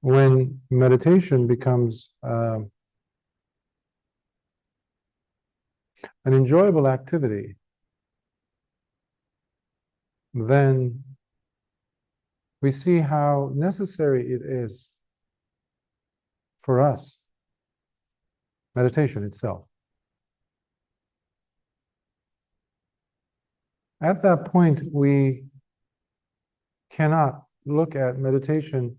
when meditation becomes an enjoyable activity, then we see how necessary it is for us, meditation itself. At that point, we cannot look at meditation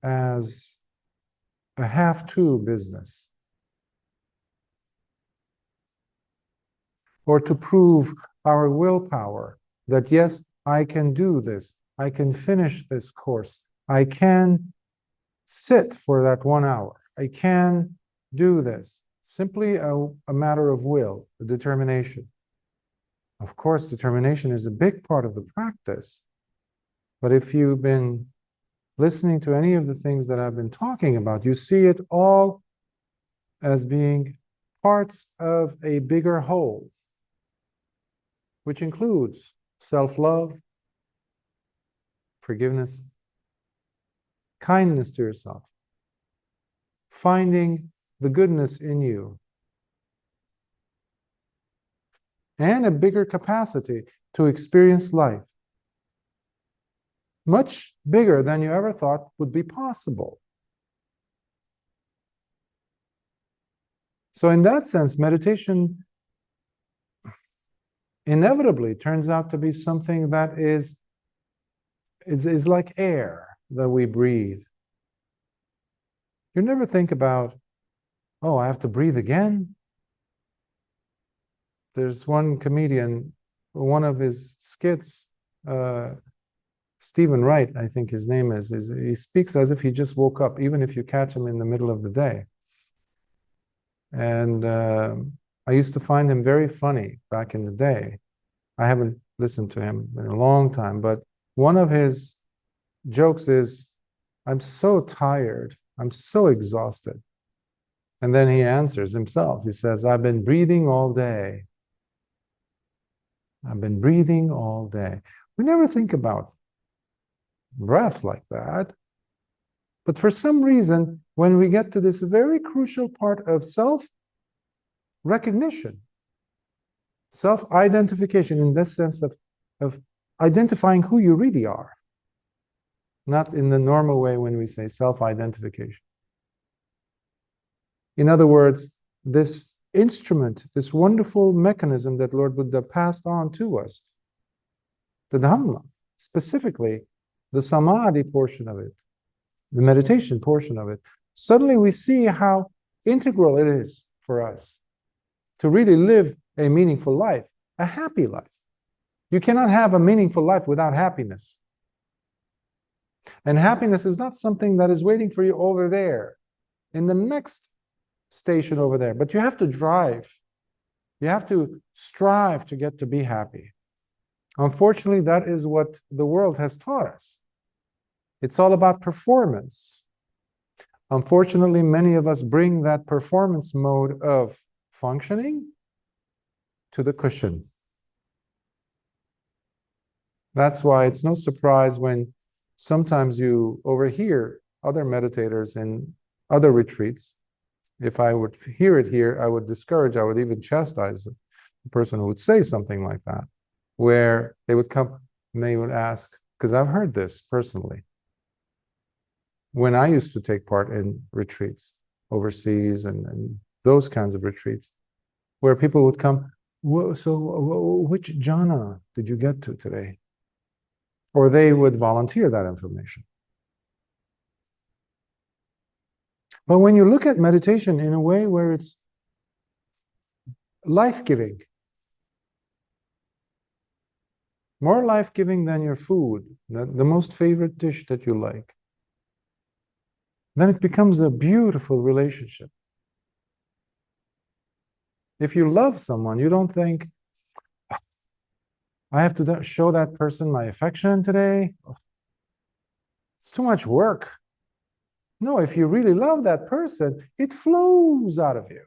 as a have-to business, or to prove our willpower that yes, I can do this, I can finish this course, I can sit for that 1 hour, I can do this. Simply a matter of will, determination. Of course, determination is a big part of the practice, but if you've been listening to any of the things that I've been talking about, you see it all as being parts of a bigger whole, which includes self-love, forgiveness, kindness to yourself, finding the goodness in you, and a bigger capacity to experience life, much bigger than you ever thought would be possible. So in that sense, meditation inevitably turns out to be something that is like air that we breathe. You never think about, oh, I have to breathe again. There's one comedian, one of his skits, Stephen Wright, I think his name is, he speaks as if he just woke up, even if you catch him in the middle of the day. And I used to find him very funny back in the day. I haven't listened to him in a long time, but one of his jokes is, I'm so tired, I'm so exhausted. And then he answers himself. He says, I've been breathing all day. I've been breathing all day. We never think about breath like that. But for some reason, when we get to this very crucial part of self-recognition, self-identification in this sense of identifying who you really are, not in the normal way when we say self-identification. In other words, this instrument, this wonderful mechanism that Lord Buddha passed on to us, the Dhamma, specifically the Samadhi portion of it, the meditation portion of it, suddenly we see how integral it is for us to really live a meaningful life, a happy life. You cannot have a meaningful life without happiness. And happiness is not something that is waiting for you over there, in the next station over there, but you have to drive. You have to strive to get to be happy. Unfortunately, that is what the world has taught us. It's all about performance. Unfortunately, many of us bring that performance mode of functioning to the cushion. That's why it's no surprise when sometimes you overhear other meditators in other retreats. If I would hear it here, I would discourage, I would even chastise the person who would say something like that, where they would come and they would ask, because I've heard this personally, when I used to take part in retreats overseas and those kinds of retreats, where people would come, so which jhana did you get to today? Or they would volunteer that information. But when you look at meditation in a way where it's life-giving, more life-giving than your food, the most favorite dish that you like, then it becomes a beautiful relationship. If you love someone, you don't think, I have to show that person my affection today. It's too much work. No, if you really love that person, it flows out of you.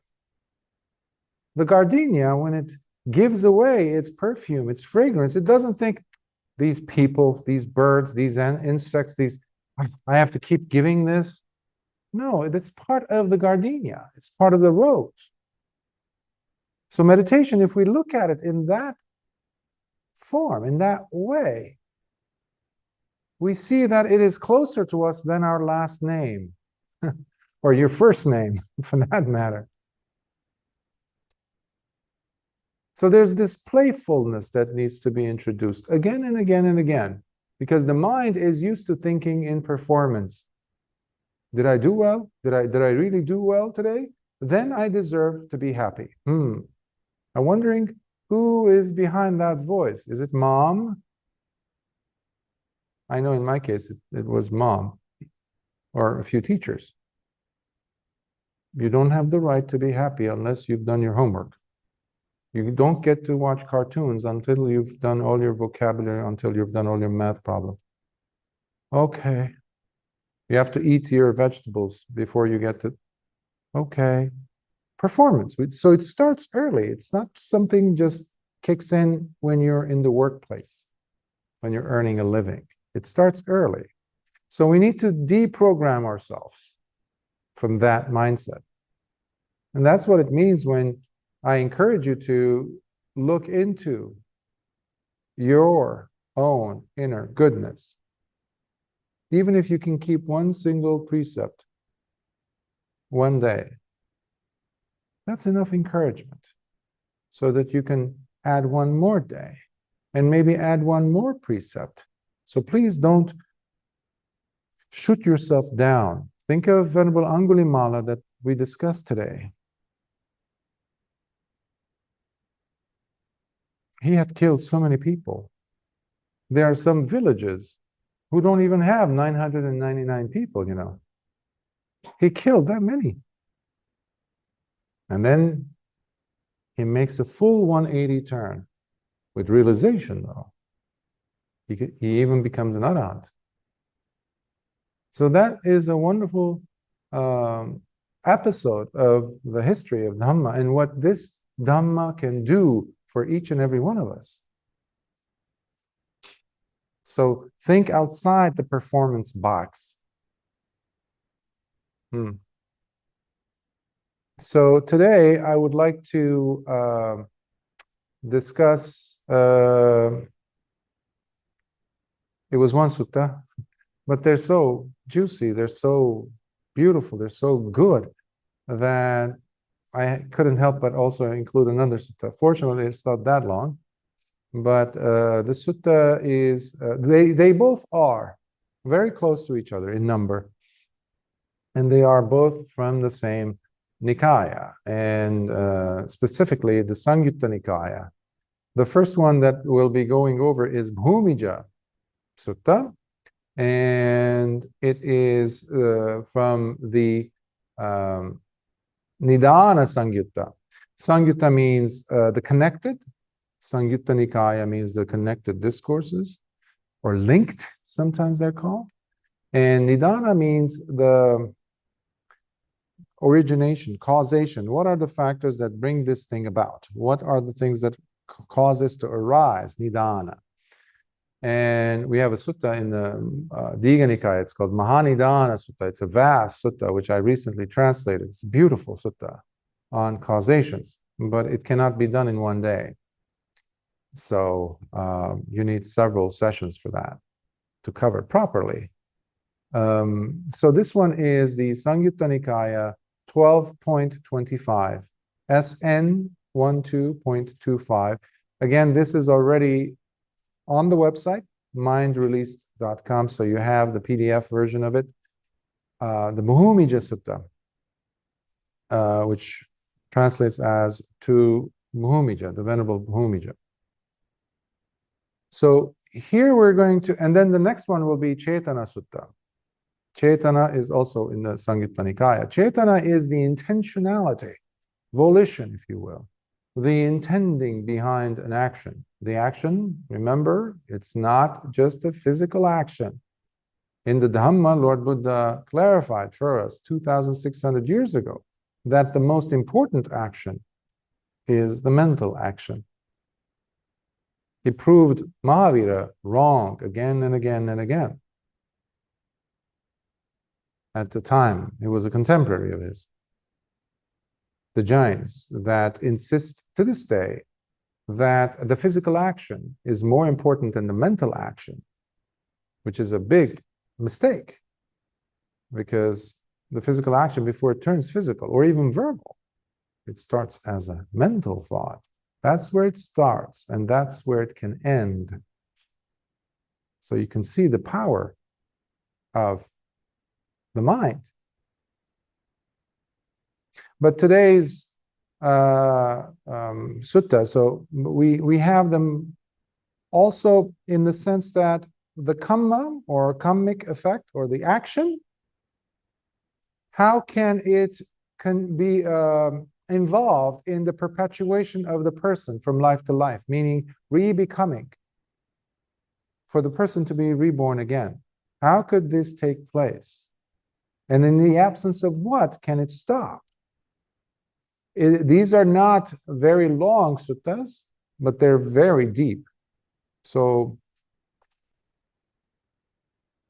The gardenia, when it gives away its perfume, its fragrance, it doesn't think, these people, these birds, these insects, these I have to keep giving this. No, it's part of the gardenia. It's part of the rose. So meditation, if we look at it in that form, in that way, we see that it is closer to us than our last name, or your first name, for that matter. So there's this playfulness that needs to be introduced again and again and again, because the mind is used to thinking in performance. Did I do well? Did I really do well today? Then I deserve to be happy. I'm wondering who is behind that voice. Is it mom? I know in my case it was mom or a few teachers. You don't have the right to be happy unless you've done your homework. You don't get to watch cartoons until you've done all your vocabulary, until you've done all your math problems. Okay. You have to eat your vegetables before you get to, okay. Performance. So it starts early. It's not something just kicks in when you're in the workplace, when you're earning a living. It starts early. So we need to deprogram ourselves from that mindset. And that's what it means when I encourage you to look into your own inner goodness. Even if you can keep one single precept one day, that's enough encouragement so that you can add one more day and maybe add one more precept. So please don't shoot yourself down. Think of Venerable Angulimala that we discussed today. He had killed so many people. There are some villages who don't even have 999 people, you know. He killed that many. And then he makes a full 180 turn with realization, though. He even becomes an arhat. So that is a wonderful episode of the history of Dhamma and what this Dhamma can do for each and every one of us. So think outside the performance box. So today I would like to discuss, it was one sutta, but they're so juicy, they're so beautiful, they're so good that I couldn't help but also include another sutta. Fortunately, it's not that long, but the sutta is, they both are very close to each other in number, and they are both from the same Nikaya, and specifically the Samyutta Nikaya. The first one that we'll be going over is Bhūmija Sutta, and it is from the Nidana Samyutta. Samyutta means the connected. Samyutta Nikaya means the connected discourses, or linked, sometimes they're called. And Nidana means the origination, causation. What are the factors that bring this thing about? What are the things that cause this to arise? Nidana. And we have a sutta in the Digha Nikaya. It's called Mahanidana Sutta. It's a vast sutta, which I recently translated. It's a beautiful sutta on causations, but it cannot be done in one day. So you need several sessions for that to cover it properly. So this one is the Samyutta Nikaya 12.25, SN 12.25. Again, this is already on the website, mindreleased.com, so you have the PDF version of it. The Bhūmija Sutta, which translates as to Bhūmija, the Venerable Bhūmija. So here we're going to, and then the next one will be Cetanā Sutta. Cetana is also in the Samyutta Nikaya. Cetana is the intentionality, volition, if you will, the intending behind an action. The action, remember, it's not just a physical action. In the Dhamma, Lord Buddha clarified for us 2,600 years ago that the most important action is the mental action. He proved Mahavira wrong again and again and again. at the time. He was a contemporary of his. The Jains that insist to this day that the physical action is more important than the mental action, which is a big mistake, because the physical action, before it turns physical or even verbal, it starts as a mental thought. That's where it starts, and that's where it can end. So you can see the power of the mind. But today's sutta, so we have them also in the sense that the kamma or kammic effect or the action, how can it be involved in the perpetuation of the person from life to life, meaning re-becoming, for the person to be reborn again. How could this take place? And in the absence of what can it stop? These are not very long suttas, but they're very deep. So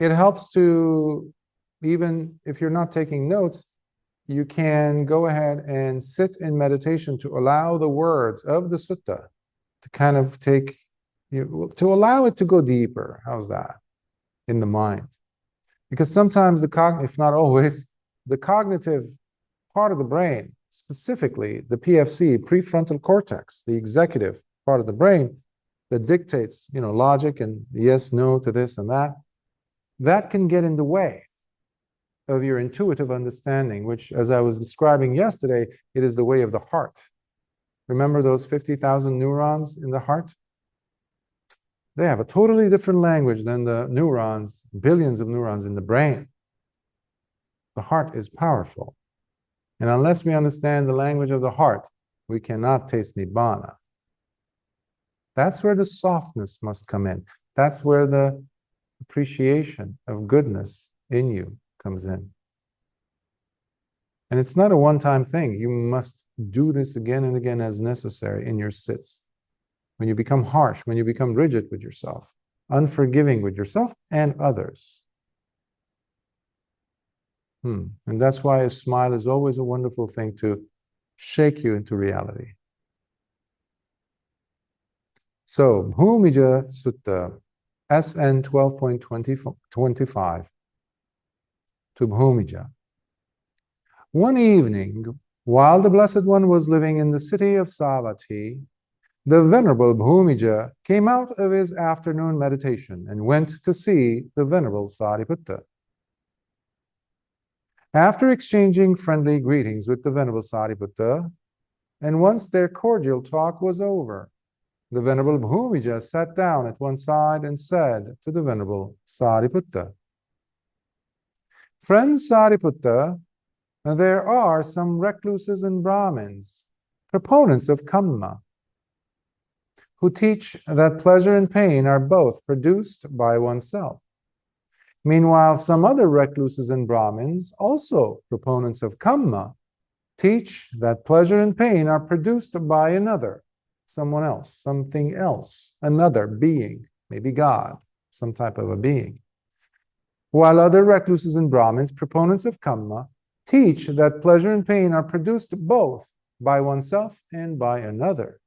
it helps to, even if you're not taking notes, you can go ahead and sit in meditation to allow the words of the sutta to kind of take, to allow it to go deeper. How's that? In the mind. Because sometimes if not always, the cognitive part of the brain, specifically the PFC, prefrontal cortex, the executive part of the brain that dictates, logic and yes, no to this and that, that can get in the way of your intuitive understanding, which, as I was describing yesterday, it is the way of the heart. Remember those 50,000 neurons in the heart? They have a totally different language than the neurons, billions of neurons in the brain. The heart is powerful. And unless we understand the language of the heart, we cannot taste Nibbana. That's where the softness must come in. That's where the appreciation of goodness in you comes in. And it's not a one-time thing. You must do this again and again as necessary in your sits. When you become harsh, when you become rigid with yourself, unforgiving with yourself and others. And that's why a smile is always a wonderful thing to shake you into reality. So, Bhūmija Sutta, SN 12.25, to Bhūmija. One evening, while the Blessed One was living in the city of Savatthi, the Venerable Bhūmija came out of his afternoon meditation and went to see the Venerable Sariputta. After exchanging friendly greetings with the Venerable Sariputta, and once their cordial talk was over, the Venerable Bhūmija sat down at one side and said to the Venerable Sariputta, "Friend Sariputta, there are some recluses and Brahmins, proponents of kamma, who teach that pleasure and pain are both produced by oneself. Meanwhile, some other recluses and Brahmins, also proponents of kamma, teach that pleasure and pain are produced by another, someone else, something else, another being, maybe God, some type of a being. While other recluses and Brahmins, proponents of kamma, teach that pleasure and pain are produced both by oneself and by another.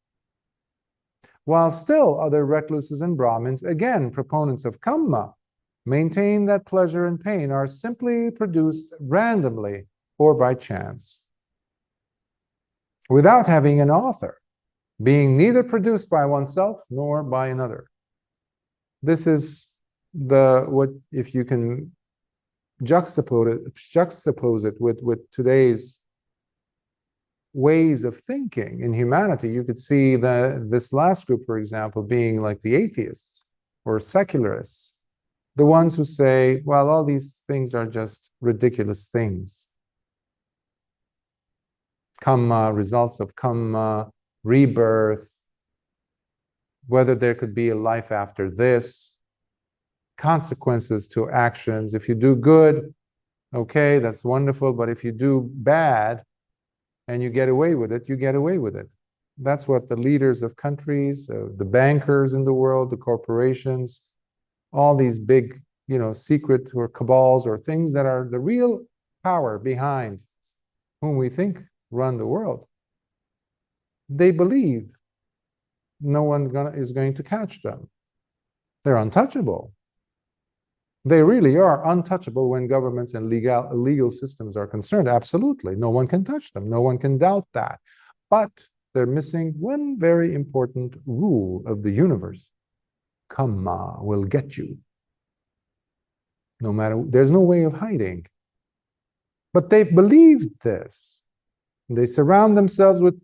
While still other recluses and Brahmins, again proponents of kamma, maintain that pleasure and pain are simply produced randomly or by chance, without having an author, being neither produced by oneself nor by another." This is what if you can juxtapose it with today's ways of thinking in humanity, you could see this last group, for example, being like the atheists or secularists, the ones who say, well, all these things are just ridiculous things. Kamma, results of kamma, rebirth, whether there could be a life after this, consequences to actions. If you do good, okay, that's wonderful, but if you do bad and you get away with it, you get away with it. That's what the leaders of countries, the bankers in the world, the corporations, all these big, secret or cabals or things that are the real power behind whom we think run the world, they believe no one is going to catch them. They're untouchable. They really are untouchable when governments and legal systems are concerned. Absolutely. No one can touch them. No one can doubt that. But they're missing one very important rule of the universe. Kamma will get you. No matter, there's no way of hiding. But they've believed this. They surround themselves with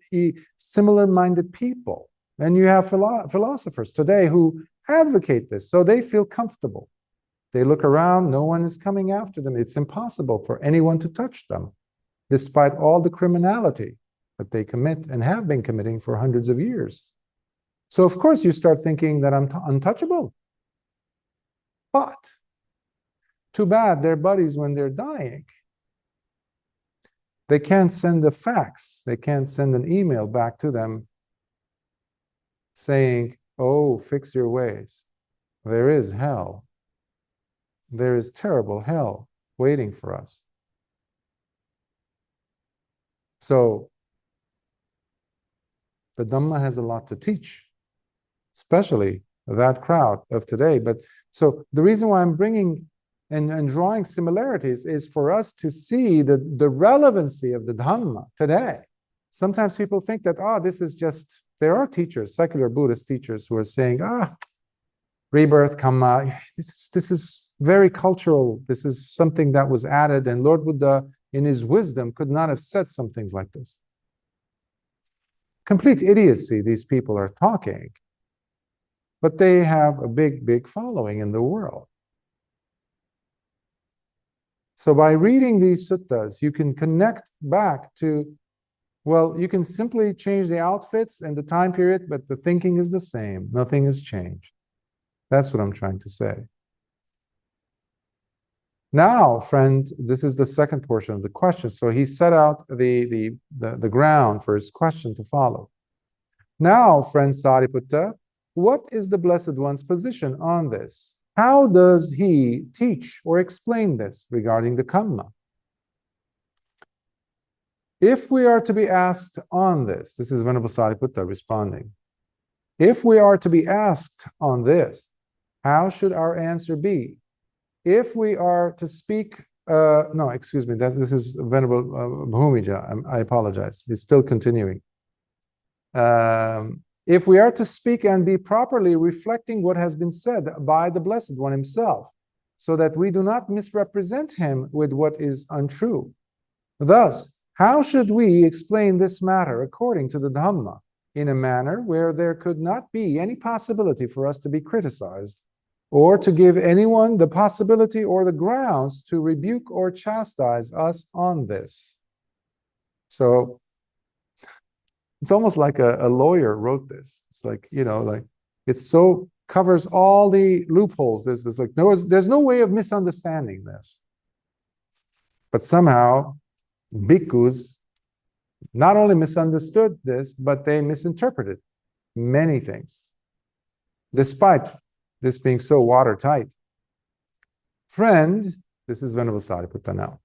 similar-minded people. And you have philosophers today who advocate this, so they feel comfortable. They look around, no one is coming after them. It's impossible for anyone to touch them, despite all the criminality that they commit and have been committing for hundreds of years. So of course you start thinking that I'm untouchable. But too bad they're buddies when they're dying. They can't send a fax. They can't send an email back to them saying, oh, fix your ways. There is hell. There is terrible hell waiting for us. So the Dhamma has a lot to teach, especially that crowd of today. But so the reason why I'm bringing and drawing similarities is for us to see the relevancy of the Dhamma today. Sometimes people think that, this is just, there are teachers, secular Buddhist teachers, who are saying, rebirth, Kamma, this is very cultural. This is something that was added, and Lord Buddha, in his wisdom, could not have said some things like this. Complete idiocy, these people are talking. But they have a big, big following in the world. So by reading these suttas, you can connect back to, well, you can simply change the outfits and the time period, but the thinking is the same. Nothing has changed. That's what I'm trying to say. Now, friend, this is the second portion of the question. So he set out the ground for his question to follow. Now, friend Sariputta, what is the Blessed One's position on this? How does he teach or explain this regarding the Kamma? If we are to be asked on this is Venerable Sariputta responding. If we are to be asked on this, how should our answer be? If we are to speak, no, excuse me, this is Venerable Bhūmija, I apologize, it's still continuing. If we are to speak and be properly reflecting what has been said by the Blessed One himself, so that we do not misrepresent him with what is untrue. Thus, how should we explain this matter according to the Dhamma, in a manner where there could not be any possibility for us to be criticized, or to give anyone the possibility or the grounds to rebuke or chastise us on this? So, it's almost like a lawyer wrote this. It's like, like it's so covers all the loopholes. There's like there's no way of misunderstanding this. But somehow bhikkhus not only misunderstood this, but they misinterpreted many things, despite this being so watertight. Friend, this is Venerable Sariputta now.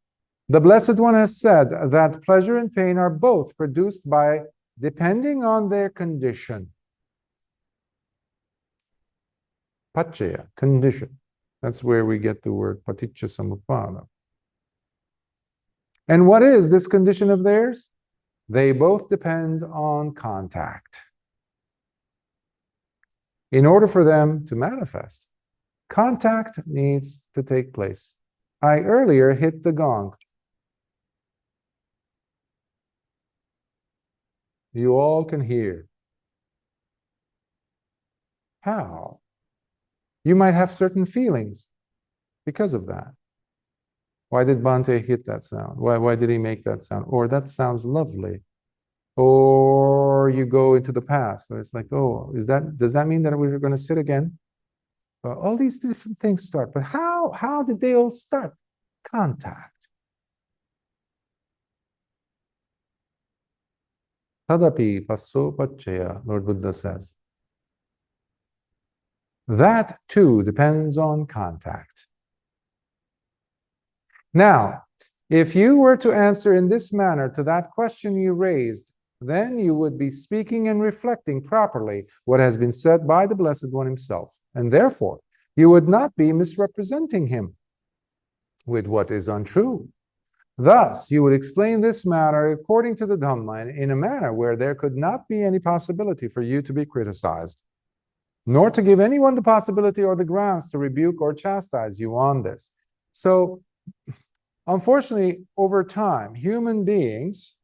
The Blessed One has said that pleasure and pain are both produced by depending on their condition. Paccaya, condition. That's where we get the word paticca samuppada. And what is this condition of theirs? They both depend on contact. In order for them to manifest, contact needs to take place. I earlier hit the gong. You all can hear. How? You might have certain feelings because of that. Why did Bhante hit that sound? Why did he make that sound? Or that sounds lovely. Or you go into the past. So it's like, oh, does that mean that we're going to sit again? All these different things start. But how did they all start? Contact. Tadapi passo paccaya, Lord Buddha says. That too depends on contact. Now, If you were to answer in this manner to that question you raised, then you would be speaking and reflecting properly what has been said by the Blessed One himself, and therefore you would not be misrepresenting him with what is untrue. Thus, you would explain this matter according to the Dhamma in a manner where there could not be any possibility for you to be criticized, nor to give anyone the possibility or the grounds to rebuke or chastise you on this. So, unfortunately, over time, human beings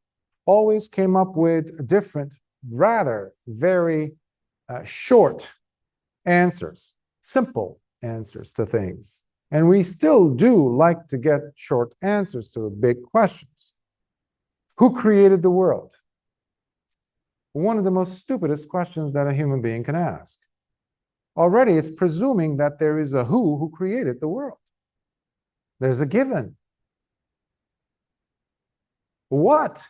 always came up with different, rather very short answers, simple answers to things. And we still do like to get short answers to big questions. Who created the world? One of the most stupidest questions that a human being can ask. Already it's presuming that there is a who created the world. There's a given. What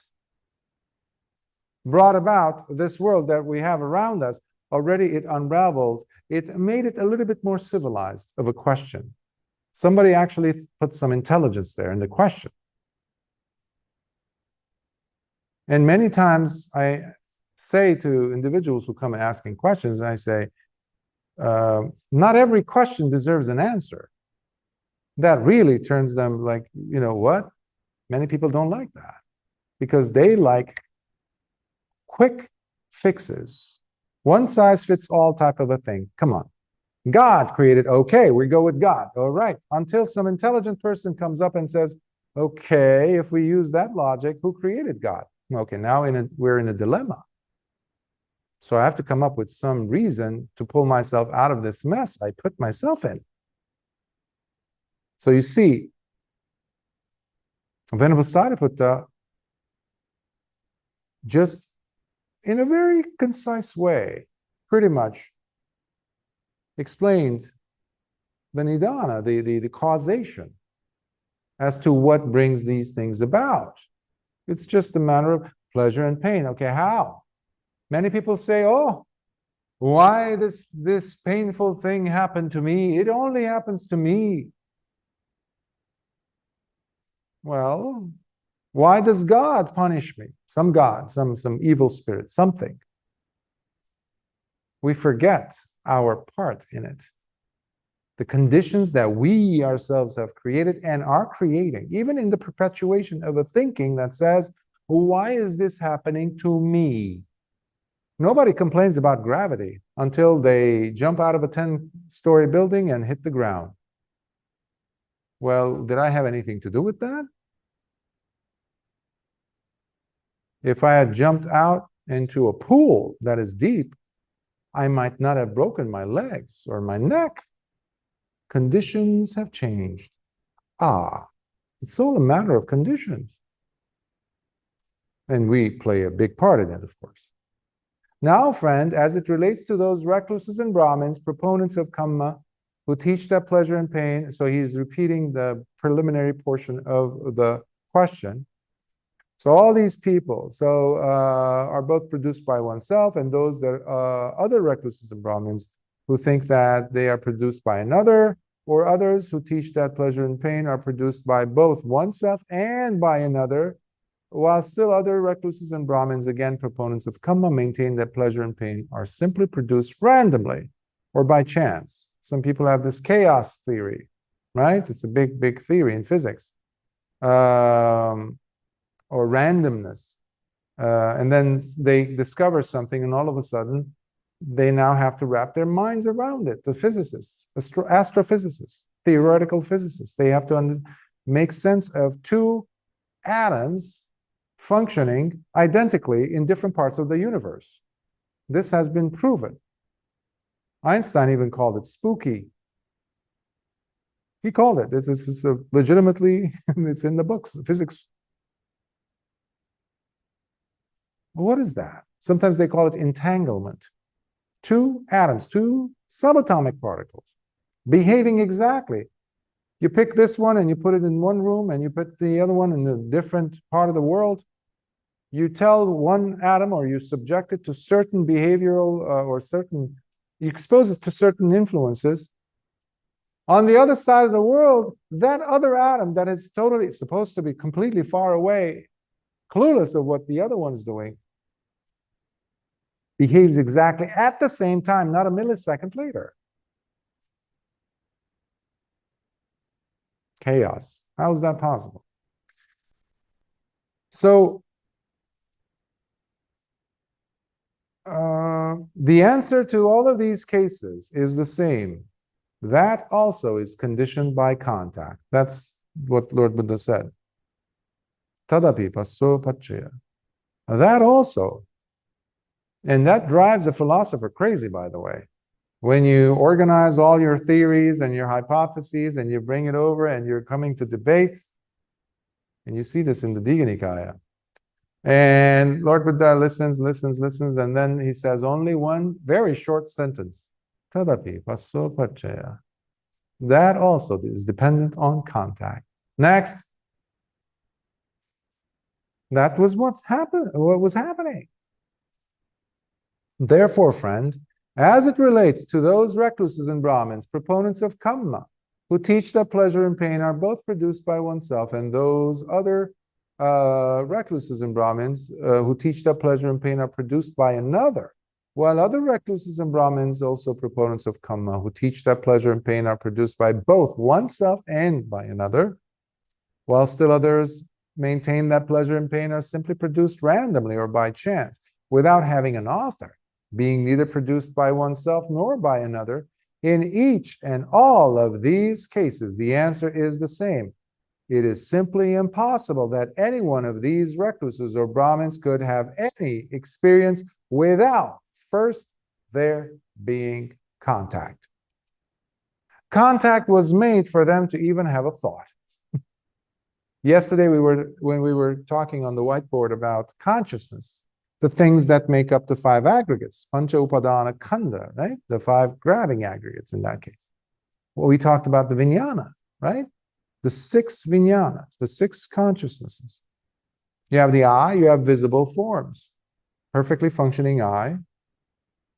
brought about this world that we have around us? Already it unraveled. It made it a little bit more civilized of a question. Somebody actually put some intelligence there in the question. And many times I say to individuals who come asking questions, I say, not every question deserves an answer. That really turns them like, you know what? Many people don't like that because they like quick fixes. One size fits all type of a thing. Come on. God created, okay, we go with God. All right. Until some intelligent person comes up and says, okay, if we use that logic, who created God? Okay, now we're in a dilemma. So I have to come up with some reason to pull myself out of this mess I put myself in. So you see, Venerable Sariputta just in a very concise way, pretty much explained the nidana, the causation as to what brings these things about. It's just a matter of pleasure and pain. Okay, how? Many people say, oh, why this painful thing happened to me? It only happens to me. Well, why does God punish me? Some God, some evil spirit, something. We forget our part in it. The conditions that we ourselves have created and are creating, even in the perpetuation of a thinking that says, why is this happening to me? Nobody complains about gravity until they jump out of a 10-story building and hit the ground. Well, did I have anything to do with that? If I had jumped out into a pool that is deep, I might not have broken my legs or my neck. Conditions have changed. It's all a matter of conditions. And we play a big part in it, of course. Now, friend, as it relates to those recluses and Brahmins, proponents of Kamma, who teach that pleasure and pain, so he's repeating the preliminary portion of the question. So all these people are both produced by oneself, and those that other recluses and Brahmins who think that they are produced by another, or others who teach that pleasure and pain are produced by both oneself and by another, while still other recluses and Brahmins, again proponents of Kamma, maintain that pleasure and pain are simply produced randomly or by chance. Some people have this chaos theory, right? It's a big theory in physics. Or randomness. And then they discover something, and all of a sudden, they now have to wrap their minds around it. The physicists, astrophysicists, theoretical physicists, they have to make sense of two atoms functioning identically in different parts of the universe. This has been proven. Einstein even called it spooky. He called it. It's legitimately, it's in the books, physics. What is that? Sometimes they call it entanglement. Two atoms, two subatomic particles, behaving exactly. You pick this one and you put it in one room, and you put the other one in a different part of the world. You tell one atom, or you subject it to certain behavioral you expose it to certain influences, On the other side of the world, that other atom that is totally supposed to be completely far away, clueless of what the other one's doing, behaves exactly at the same time, not a millisecond later. Chaos. How is that possible? So, the answer to all of these cases is the same. That also is conditioned by contact. That's what Lord Buddha said. Tadapi passo paccaya. That also, and that drives a philosopher crazy, by the way. When you organize all your theories and your hypotheses and you bring it over and you're coming to debates, and you see this in the Digha Nikaya. And Lord Buddha listens, and then he says only one very short sentence. Tadapi passo paccaya. That also is dependent on contact. Next. That was what happened, what was happening. Therefore, friend, as it relates to those recluses and Brahmins, proponents of Kamma, who teach that pleasure and pain are both produced by oneself, and those other recluses and Brahmins who teach that pleasure and pain are produced by another, while other recluses and Brahmins, also proponents of Kamma, who teach that pleasure and pain are produced by both oneself and by another, while still others maintain that pleasure and pain are simply produced randomly or by chance, without having an author, being neither produced by oneself nor by another. In each and all of these cases, the answer is the same. It is simply impossible that any one of these recluses or Brahmins could have any experience without first there being contact. Contact was made for them to even have a thought. Yesterday, when we were talking on the whiteboard about consciousness, the things that make up the five aggregates, Pancha Upadana Khanda, right? The five grabbing aggregates in that case. Well, we talked about the vijnana, right? The six vijnanas, the six consciousnesses. You have the eye, you have visible forms. Perfectly functioning eye,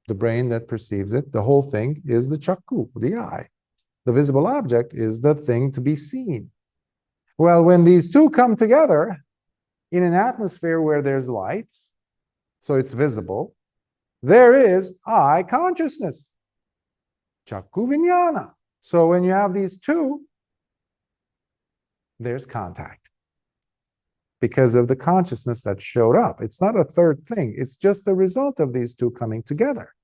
the brain that perceives it, the whole thing is the chakku, the eye. The visible object is the thing to be seen. Well, when these two come together in an atmosphere where there's light, so it's visible, there is eye consciousness, chakku vijnana. So when you have these two, there's contact because of the consciousness that showed up. It's not a third thing. It's just the result of these two coming together.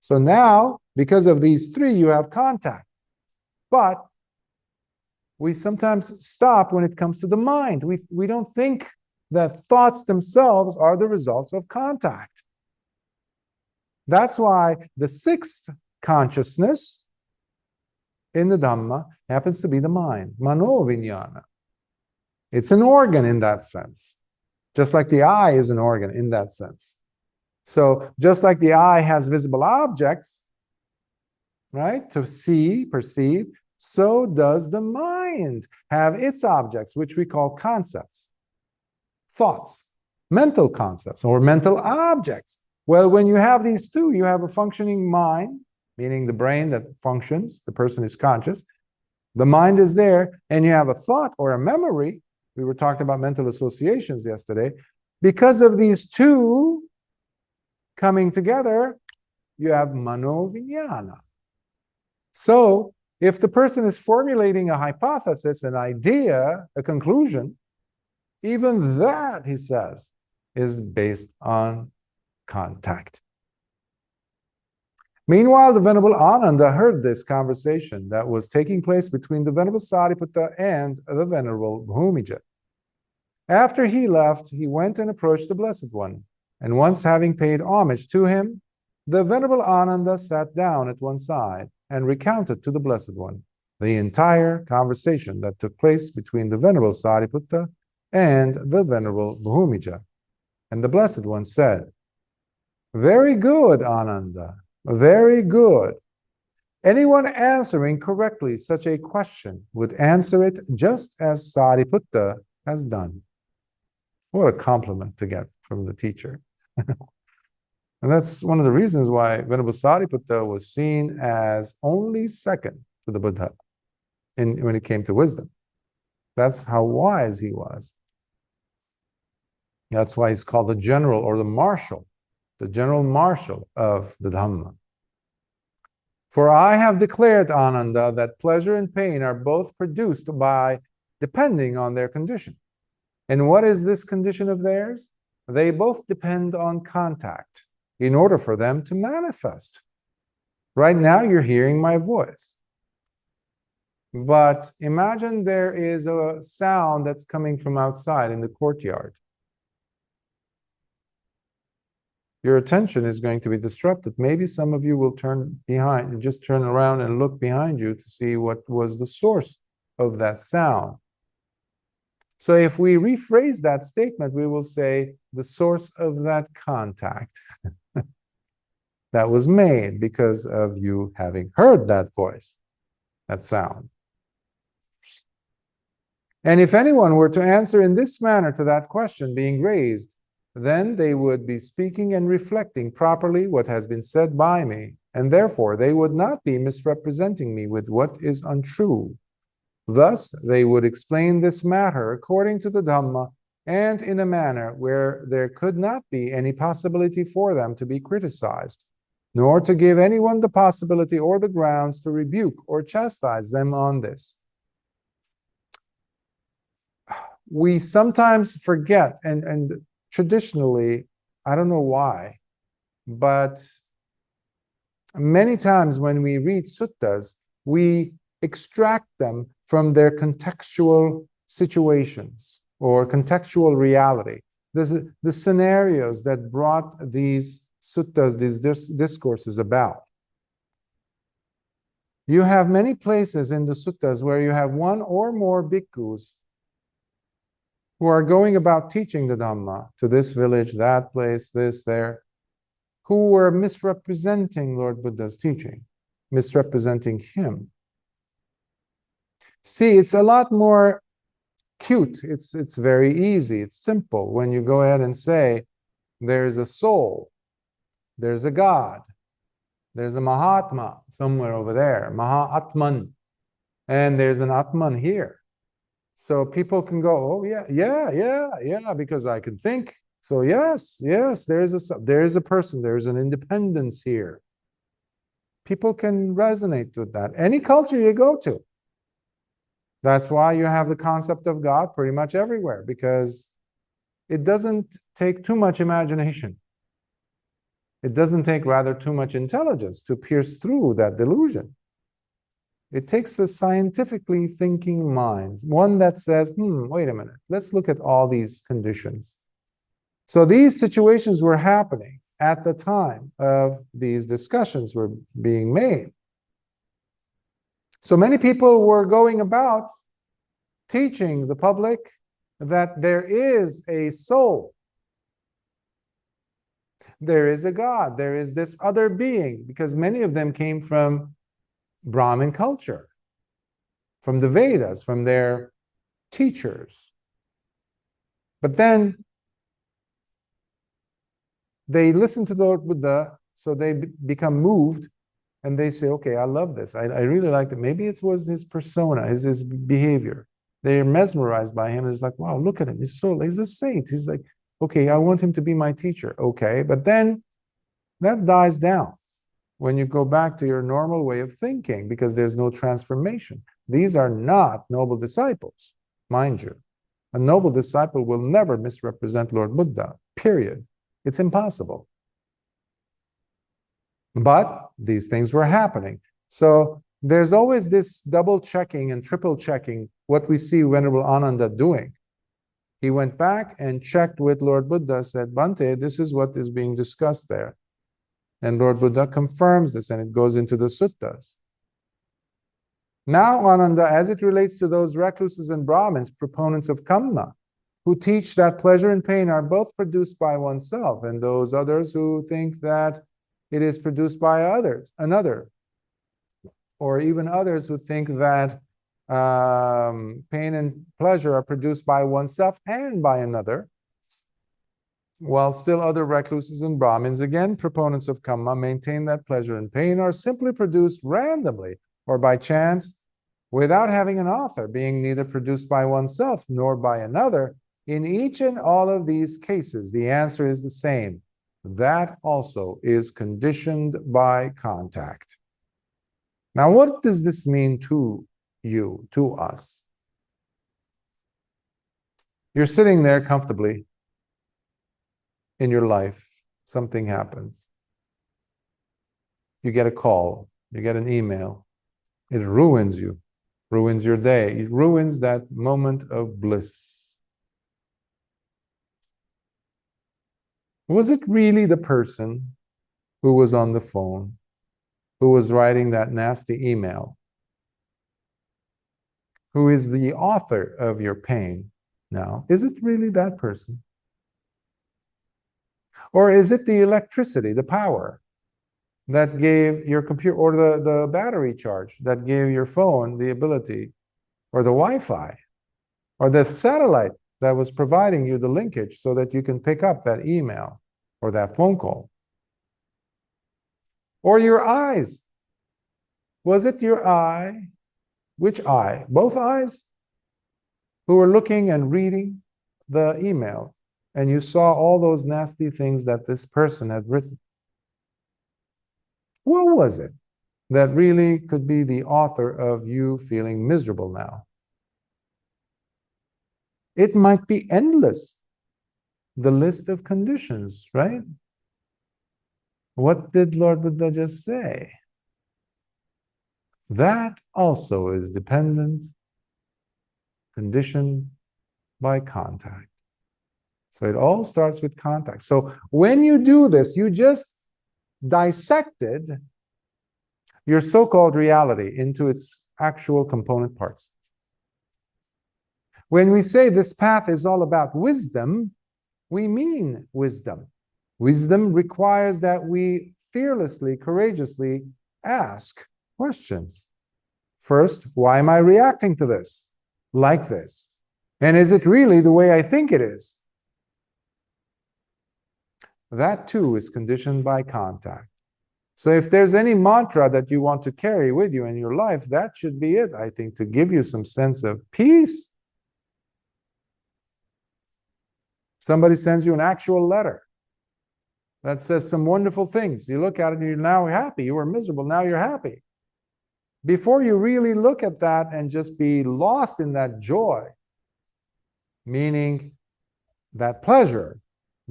So now, because of these three, you have contact. But we sometimes stop when it comes to the mind. We don't think that thoughts themselves are the results of contact. That's why the sixth consciousness in the Dhamma happens to be the mind, mano vijnana. It's an organ in that sense, just like the eye is an organ in that sense. So just like the eye has visible objects, right, to see, perceive, so does the mind have its objects, which we call concepts, thoughts, mental concepts, or mental objects. Well, when you have these two, you have a functioning mind, meaning the brain that functions, the person is conscious, the mind is there, and you have a thought or a memory. We were talking about mental associations yesterday. Because of these two coming together, you have mano vijnana. So, if the person is formulating a hypothesis, an idea, a conclusion, even that, he says, is based on contact. Meanwhile, the Venerable Ananda heard this conversation that was taking place between the Venerable Sariputta and the Venerable Bhūmija. After he left, he went and approached the Blessed One, and once having paid homage to him, the Venerable Ananda sat down at one side and recounted to the Blessed One the entire conversation that took place between the Venerable Sariputta and the Venerable Bhūmija. And the Blessed One said, "Very good, Ananda, very good. Anyone answering correctly such a question would answer it just as Sariputta has done." What a compliment to get from the teacher. And that's one of the reasons why Venerable Sariputta was seen as only second to the Buddha. when it came to wisdom. That's how wise he was. That's why he's called the general or the general marshal of the Dhamma. For I have declared, Ananda, that pleasure and pain are both produced by depending on their condition. And what is this condition of theirs? They both depend on contact in order for them to manifest. Right now, you're hearing my voice. But imagine there is a sound that's coming from outside in the courtyard. Your attention is going to be disrupted. Maybe some of you will turn behind and just turn around and look behind you to see what was the source of that sound. So if we rephrase that statement, we will say the source of that contact that was made because of you having heard that voice, that sound. And if anyone were to answer in this manner to that question being raised, then they would be speaking and reflecting properly what has been said by me, and therefore they would not be misrepresenting me with what is untrue. Thus, they would explain this matter according to the Dhamma and in a manner where there could not be any possibility for them to be criticized, nor to give anyone the possibility or the grounds to rebuke or chastise them on this. We sometimes forget, and traditionally, I don't know why, but many times when we read suttas, we extract them from their contextual situations or contextual reality. The scenarios that brought these suttas, these discourses about. You have many places in the suttas where you have one or more bhikkhus who are going about teaching the Dhamma to this village, that place, this, there, who were misrepresenting Lord Buddha's teaching, misrepresenting him. See, it's a lot more cute. It's very easy. It's simple when you go ahead and say, there's a soul, there's a God, there's a Mahatma somewhere over there, Mahatman, and there's an Atman here. So people can go, oh yeah, because I can think. So yes, there is a person, there is an independence here. People can resonate with that. Any culture you go to. That's why you have the concept of God pretty much everywhere, because it doesn't take too much imagination. It doesn't take rather too much intelligence to pierce through that delusion. It takes a scientifically thinking mind, one that says, wait a minute, let's look at all these conditions. So these situations were happening at the time of these discussions were being made. So many people were going about teaching the public that there is a soul. There is a God, there is this other being, because many of them came from Brahmin culture, from the Vedas, from their teachers. But then they listen to Lord Buddha, so they become moved, and they say, okay, I love this. I really liked it. Maybe it was his persona, his behavior. They're mesmerized by him. It's like, wow, look at him. He's a saint. He's like, okay, I want him to be my teacher. Okay, but then that dies down when you go back to your normal way of thinking, because there's no transformation. These are not noble disciples, mind you. A noble disciple will never misrepresent Lord Buddha, period. It's impossible. But these things were happening. So there's always this double checking and triple checking what we see Venerable Ananda doing. He went back and checked with Lord Buddha, said, Bhante, this is what is being discussed there. And Lord Buddha confirms this, and it goes into the suttas. Now, Ananda, as it relates to those recluses and Brahmins, proponents of Kamma, who teach that pleasure and pain are both produced by oneself, and those others who think that it is produced by another, or even others who think that pain and pleasure are produced by oneself and by another, while still other recluses and Brahmins, again proponents of Kamma, maintain that pleasure and pain are simply produced randomly or by chance without having an author, being neither produced by oneself nor by another. In each and all of these cases, the answer is the same. That also is conditioned by contact. Now, what does this mean to you, to us? You're sitting there comfortably in your life. Something happens. You get a call. You get an email. It ruins you, ruins your day. It ruins that moment of bliss. Was it really the person who was on the phone, who was writing that nasty email, who is the author of your pain now? Is it really that person? Or is it the electricity, the power that gave your computer, or the battery charge that gave your phone the ability, or the Wi-Fi, or the satellite that was providing you the linkage so that you can pick up that email or that phone call? Or your eyes? Was it your eye? Which eye? Both eyes? Who were looking and reading the email, and you saw all those nasty things that this person had written? What was it that really could be the author of you feeling miserable now? It might be endless, the list of conditions, right? What did Lord Buddha just say? That also is dependent, conditioned by contact. So it all starts with contact. So when you do this, you just dissected your so-called reality into its actual component parts. When we say this path is all about wisdom, we mean wisdom. Wisdom requires that we fearlessly, courageously ask questions. First, why am I reacting to this like this? And is it really the way I think it is? That too is conditioned by contact. So if there's any mantra that you want to carry with you in your life, that should be it, I think, to give you some sense of peace. Somebody sends you an actual letter that says some wonderful things. You look at it and you're now happy. You were miserable, now you're happy. Before you really look at that and just be lost in that joy, meaning that pleasure,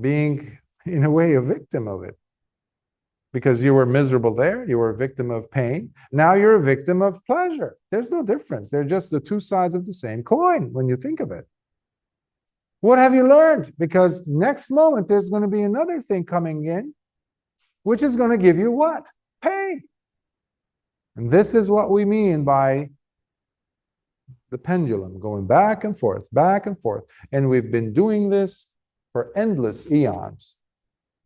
being in a way a victim of it, because you were miserable there, you were a victim of pain. Now you're a victim of pleasure. There's no difference. They're just the two sides of the same coin when you think of it. What have you learned? Because next moment there's going to be another thing coming in, which is going to give you what? Pain. And this is what we mean by the pendulum going back and forth, back and forth. And we've been doing this for endless eons.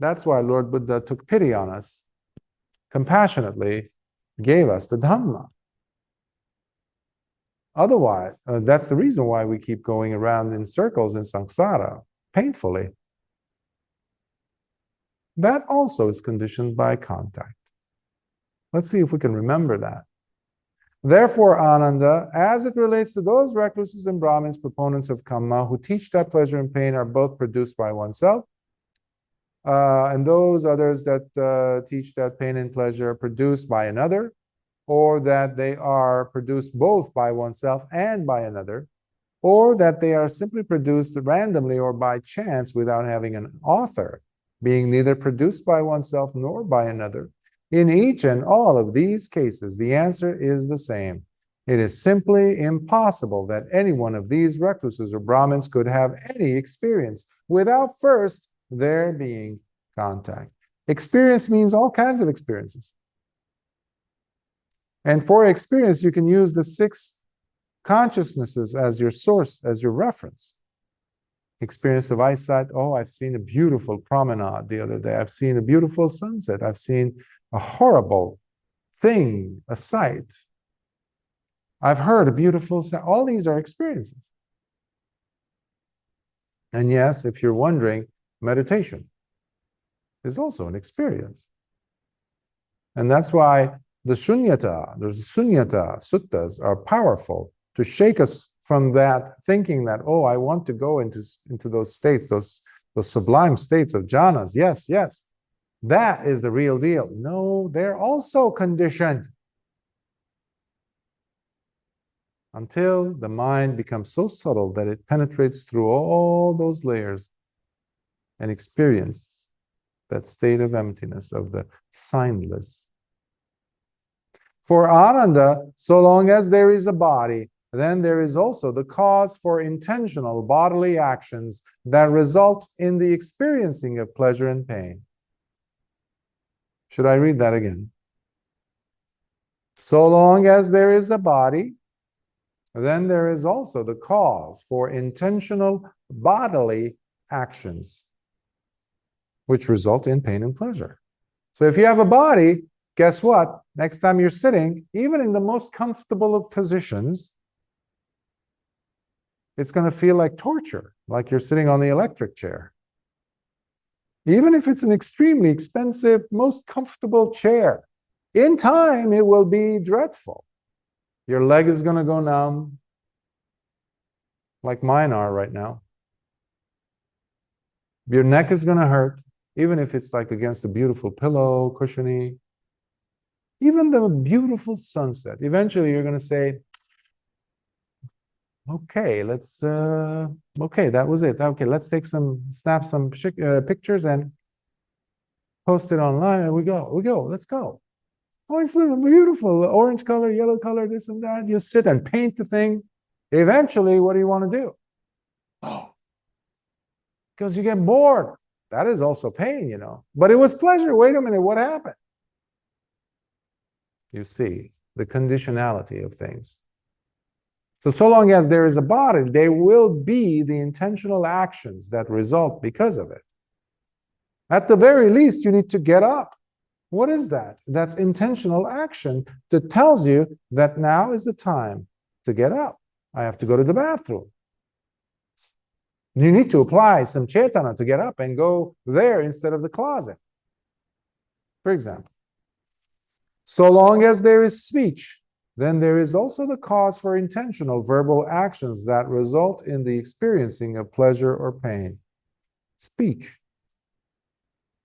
That's why Lord Buddha took pity on us, compassionately gave us the Dhamma. Otherwise, that's the reason why we keep going around in circles in samsara, painfully. That also is conditioned by contact. Let's see if we can remember that. Therefore, Ananda, as it relates to those recluses and Brahmins, proponents of Kamma, who teach that pleasure and pain are both produced by oneself, and those others that teach that pain and pleasure are produced by another, or that they are produced both by oneself and by another, or that they are simply produced randomly or by chance without having an author, being neither produced by oneself nor by another. In each and all of these cases, the answer is the same. It is simply impossible that any one of these recluses or Brahmins could have any experience without first there being contact. Experience means all kinds of experiences. And for experience, you can use the 6 consciousnesses as your source, as your reference. Experience of eyesight. Oh, I've seen a beautiful promenade the other day. I've seen a beautiful sunset. I've seen a horrible thing, a sight. I've heard a beautiful sound. All these are experiences. And yes, if you're wondering, meditation is also an experience. And that's why the Sunyata suttas are powerful to shake us from that thinking that, oh, I want to go into those states, those sublime states of jhanas. Yes, yes, that is the real deal. No, they're also conditioned. Until the mind becomes so subtle that it penetrates through all those layers and experience that state of emptiness, of the signless. For Ananda, so long as there is a body, then there is also the cause for intentional bodily actions that result in the experiencing of pleasure and pain. Should I read that again? So long as there is a body, then there is also the cause for intentional bodily actions which result in pain and pleasure. So if you have a body, guess what? Next time you're sitting, even in the most comfortable of positions, it's going to feel like torture, like you're sitting on the electric chair. Even if it's an extremely expensive, most comfortable chair, in time it will be dreadful. Your leg is going to go numb, like mine are right now. Your neck is going to hurt, even if it's like against a beautiful pillow, cushiony. Even the beautiful sunset. Eventually you're going to say, okay, okay, that was it. Okay, let's snap some pictures and post it online, and we go, let's go. Oh, it's beautiful, orange color, yellow color, this and that. You sit and paint the thing. Eventually, what do you want to do? Oh, because you get bored. That is also pain, you know. But it was pleasure. Wait a minute, what happened? You see the conditionality of things. So long as there is a body, there will be the intentional actions that result because of it. At the very least, you need to get up. What is that? That's intentional action that tells you that now is the time to get up. I have to go to the bathroom. You need to apply some Cetana to get up and go there instead of the closet, for example. So long as there is speech, then there is also the cause for intentional verbal actions that result in the experiencing of pleasure or pain. Speech.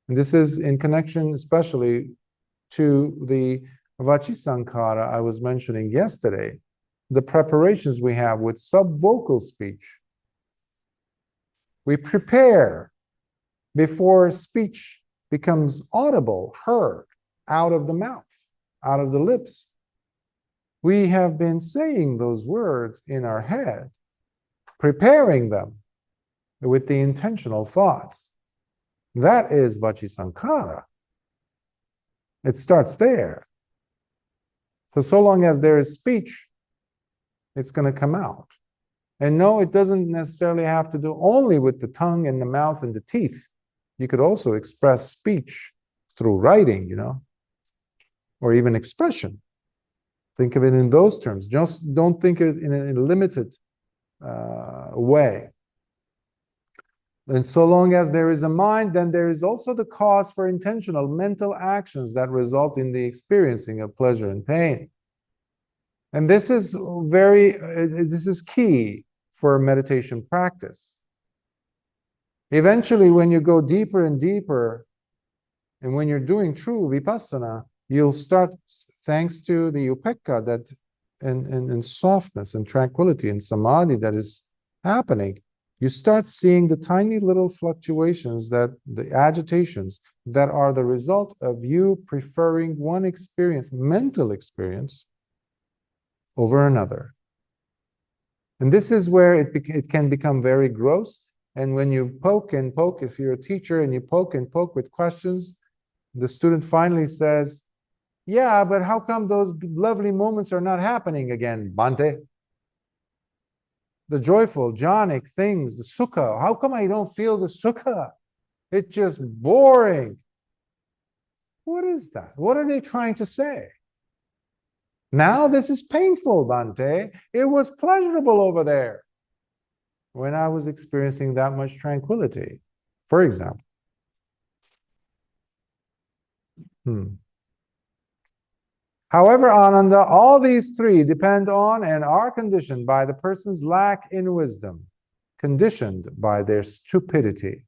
And this is in connection especially to the Vachisankara I was mentioning yesterday, the preparations we have with subvocal speech. We prepare before speech becomes audible, heard, out of the mouth, out of the lips. We have been saying those words in our head, preparing them with the intentional thoughts. That is Vachisankara. It starts there. So long as there is speech, it's going to come out. And no, it doesn't necessarily have to do only with the tongue and the mouth and the teeth. You could also express speech through writing, you know, or even expression. Think of it in those terms. Just don't think of it in a limited way. And so long as there is a mind, then there is also the cause for intentional mental actions that result in the experiencing of pleasure and pain. And this is key for meditation practice. Eventually, when you go deeper and deeper, and when you're doing true vipassana, you'll start, thanks to the upekkha that and softness and tranquility and samadhi that is happening, you start seeing the tiny little fluctuations, that the agitations that are the result of you preferring one experience, mental experience, over another. And this is where it can become very gross. And when you poke and poke, if you're a teacher and you poke and poke with questions, the student finally says, yeah, but how come those lovely moments are not happening again, Bhante? The joyful, jhanic things, the sukha, how come I don't feel the sukha? It's just boring. What is that? What are they trying to say? Now this is painful, Bhante. It was pleasurable over there when I was experiencing that much tranquility, for example. However, Ananda, all these three depend on and are conditioned by the person's lack in wisdom, conditioned by their stupidity.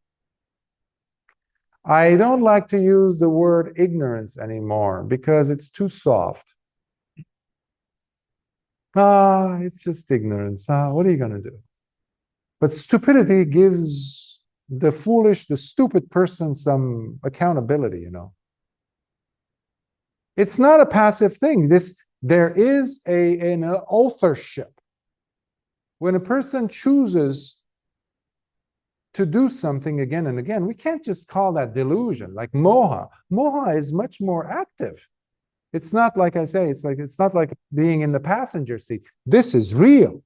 I don't like to use the word ignorance anymore because it's too soft. It's just ignorance. What are you going to do? But stupidity gives the foolish, the stupid person some accountability, you know. It's not a passive thing. There is an authorship. When a person chooses to do something again and again, we can't just call that delusion, like moha. Moha is much more active. It's not like I say, it's not like being in the passenger seat. This is real.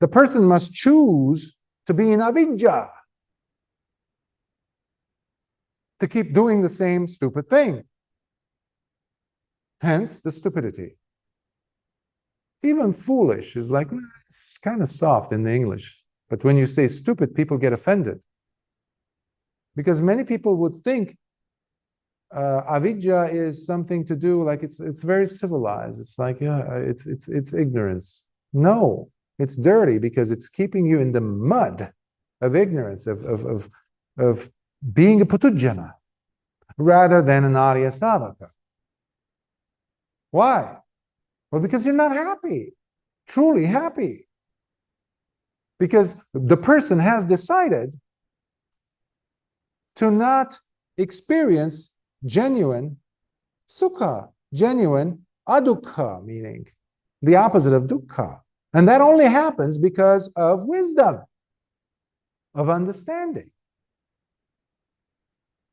The person must choose to be in avidya, to keep doing the same stupid thing. Hence the stupidity. Even foolish is like, it's kind of soft in the English. But when you say stupid, people get offended. Because many people would think avidya is something to do, like it's very civilized. It's like, yeah, it's ignorance. No, it's dirty because it's keeping you in the mud of ignorance, of being a putujjana, rather than an Arya Savaka. Why? Well, because you're not happy, truly happy. Because the person has decided to not experience genuine sukha, genuine adukha, meaning the opposite of dukkha. And that only happens because of wisdom, of understanding.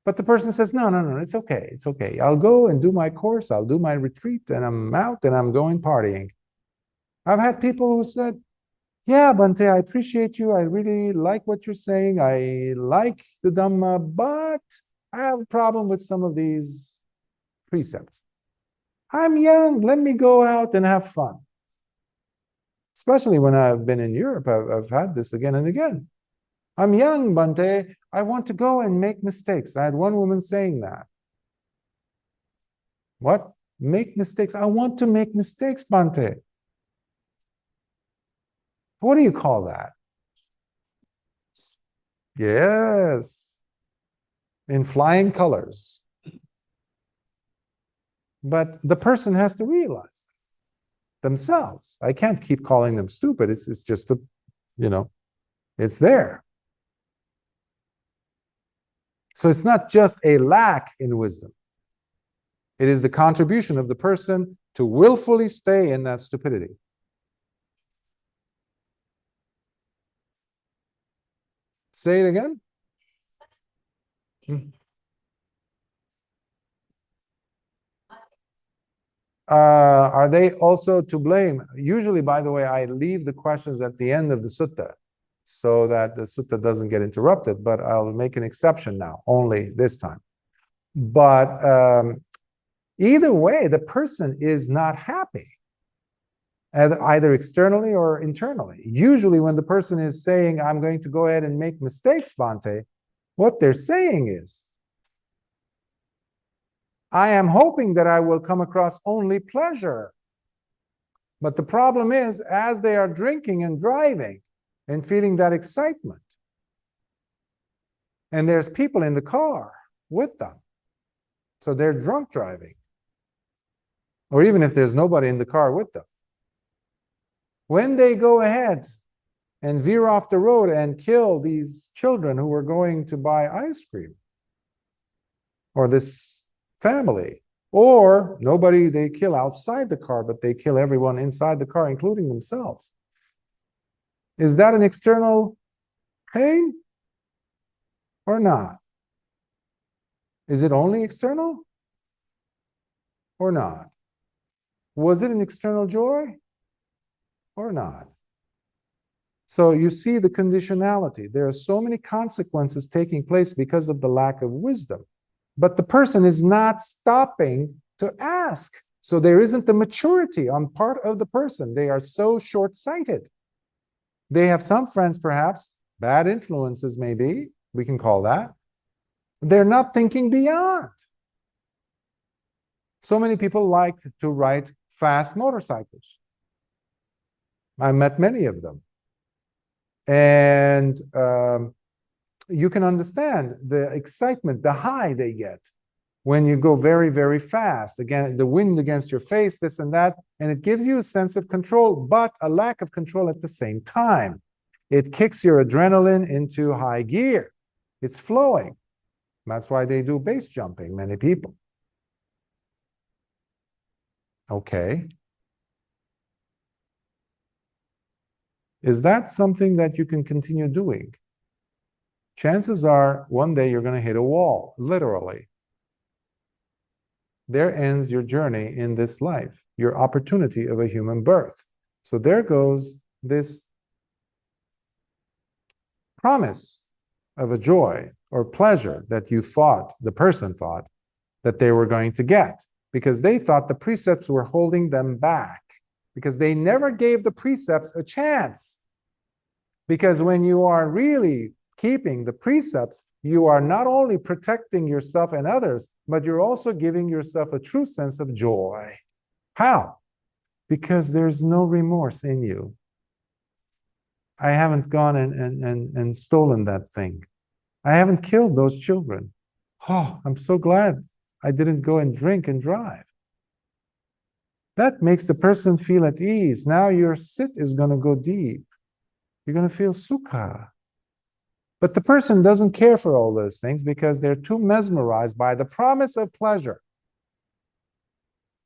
But the person says, no, it's okay, it's okay. I'll go and do my course, I'll do my retreat, and I'm out and I'm going partying. I've had people who said, yeah, Bhante, I appreciate you. I really like what you're saying. I like the Dhamma, but I have a problem with some of these precepts. I'm young, let me go out and have fun. Especially when I've been in Europe, I've had this again and again. I'm young, Bhante. I want to go and make mistakes. I had one woman saying that. What? Make mistakes? I want to make mistakes, Bhante. What do you call that? Yes. In flying colors. But the person has to realize themselves. I can't keep calling them stupid. It's just a, it's there. So it's not just a lack in wisdom. It is the contribution of the person to willfully stay in that stupidity. Say it again. Are they also to blame? Usually, by the way, I leave the questions at the end of the sutta so that the sutta doesn't get interrupted, but I'll make an exception now, only this time. But either way, the person is not happy, either externally or internally. Usually when the person is saying, I'm going to go ahead and make mistakes, Bhante, what they're saying is, I am hoping that I will come across only pleasure. But the problem is, as they are drinking and driving and feeling that excitement, and there's people in the car with them, so they're drunk driving, or even if there's nobody in the car with them, when they go ahead and veer off the road and kill these children who were going to buy ice cream, or this family, or nobody they kill outside the car, but they kill everyone inside the car, including themselves. Is that an external pain or not? Is it only external or not? Was it an external joy or not? So you see the conditionality. There are so many consequences taking place because of the lack of wisdom. But the person is not stopping to ask. So there isn't the maturity on part of the person. They are so short-sighted. They have some friends, perhaps, bad influences maybe, we can call that. They're not thinking beyond. So many people like to write fast motorcycles. I met many of them. And you can understand the excitement, the high they get when you go very, very fast. Again, the wind against your face, this and that, and it gives you a sense of control, but a lack of control at the same time. It kicks your adrenaline into high gear. It's flowing. That's why they do base jumping, many people. Okay. Is that something that you can continue doing? Chances are one day you're going to hit a wall, literally. There ends your journey in this life, your opportunity of a human birth. So there goes this promise of a joy or pleasure that you thought, the person thought, that they were going to get, because they thought the precepts were holding them back, because they never gave the precepts a chance. Because when you are really keeping the precepts, you are not only protecting yourself and others, but you're also giving yourself a true sense of joy. How? Because there's no remorse in you. I haven't gone and stolen that thing. I haven't killed those children. Oh, I'm so glad I didn't go and drink and drive. That makes the person feel at ease. Now your sit is going to go deep. You're going to feel sukha. But the person doesn't care for all those things because they're too mesmerized by the promise of pleasure.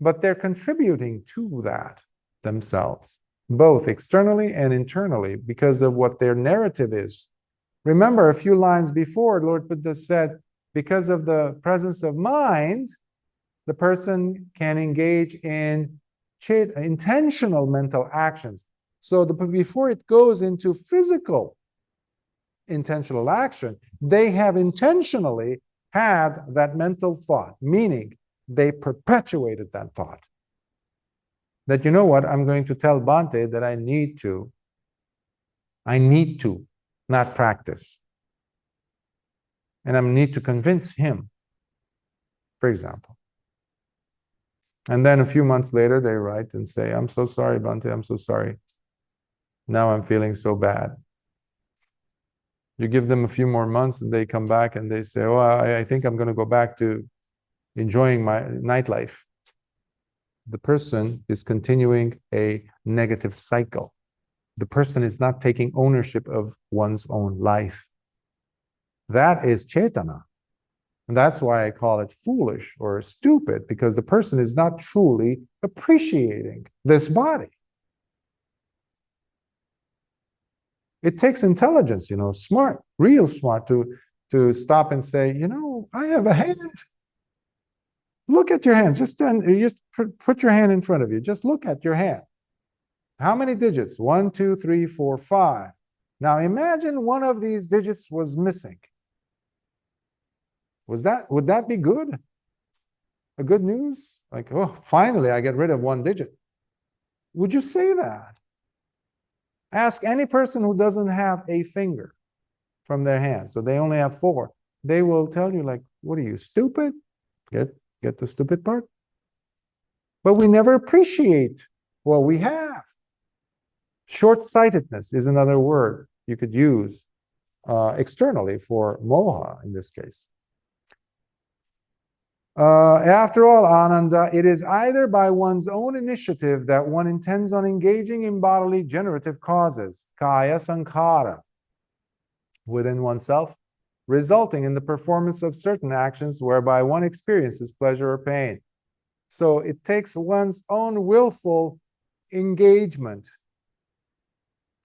But they're contributing to that themselves, both externally and internally, because of what their narrative is. Remember, a few lines before, Lord Buddha said, because of the presence of mind, the person can engage in intentional mental actions. So before it goes into physical intentional action, they have intentionally had that mental thought, meaning they perpetuated that thought. That, you know what, I'm going to tell Bhante that I need to not practice. And I need to convince him, for example. And then a few months later, they write and say, I'm so sorry, Bhante, I'm so sorry. Now I'm feeling so bad. You give them a few more months and they come back and they say, oh, I think I'm going to go back to enjoying my nightlife. The person is continuing a negative cycle. The person is not taking ownership of one's own life. That is Cetana. And that's why I call it foolish or stupid, because the person is not truly appreciating this body. It takes intelligence, smart, real smart, to stop and say, I have a hand. Look at your hand. Just put your hand in front of you. Just look at your hand. How many digits? 1, 2, 3, 4, 5. Now imagine one of these digits was missing. Would that be good? A good news? Like, oh, finally I get rid of one digit. Would you say that? Ask any person who doesn't have a finger from their hand, so they only have 4. They will tell you, like, what are you, stupid? Get the stupid part? But we never appreciate what we have. Short-sightedness is another word you could use externally for moha in this case. After all, Ananda, it is either by one's own initiative that one intends on engaging in bodily generative causes, kaya sankhara, within oneself, resulting in the performance of certain actions whereby one experiences pleasure or pain. So it takes one's own willful engagement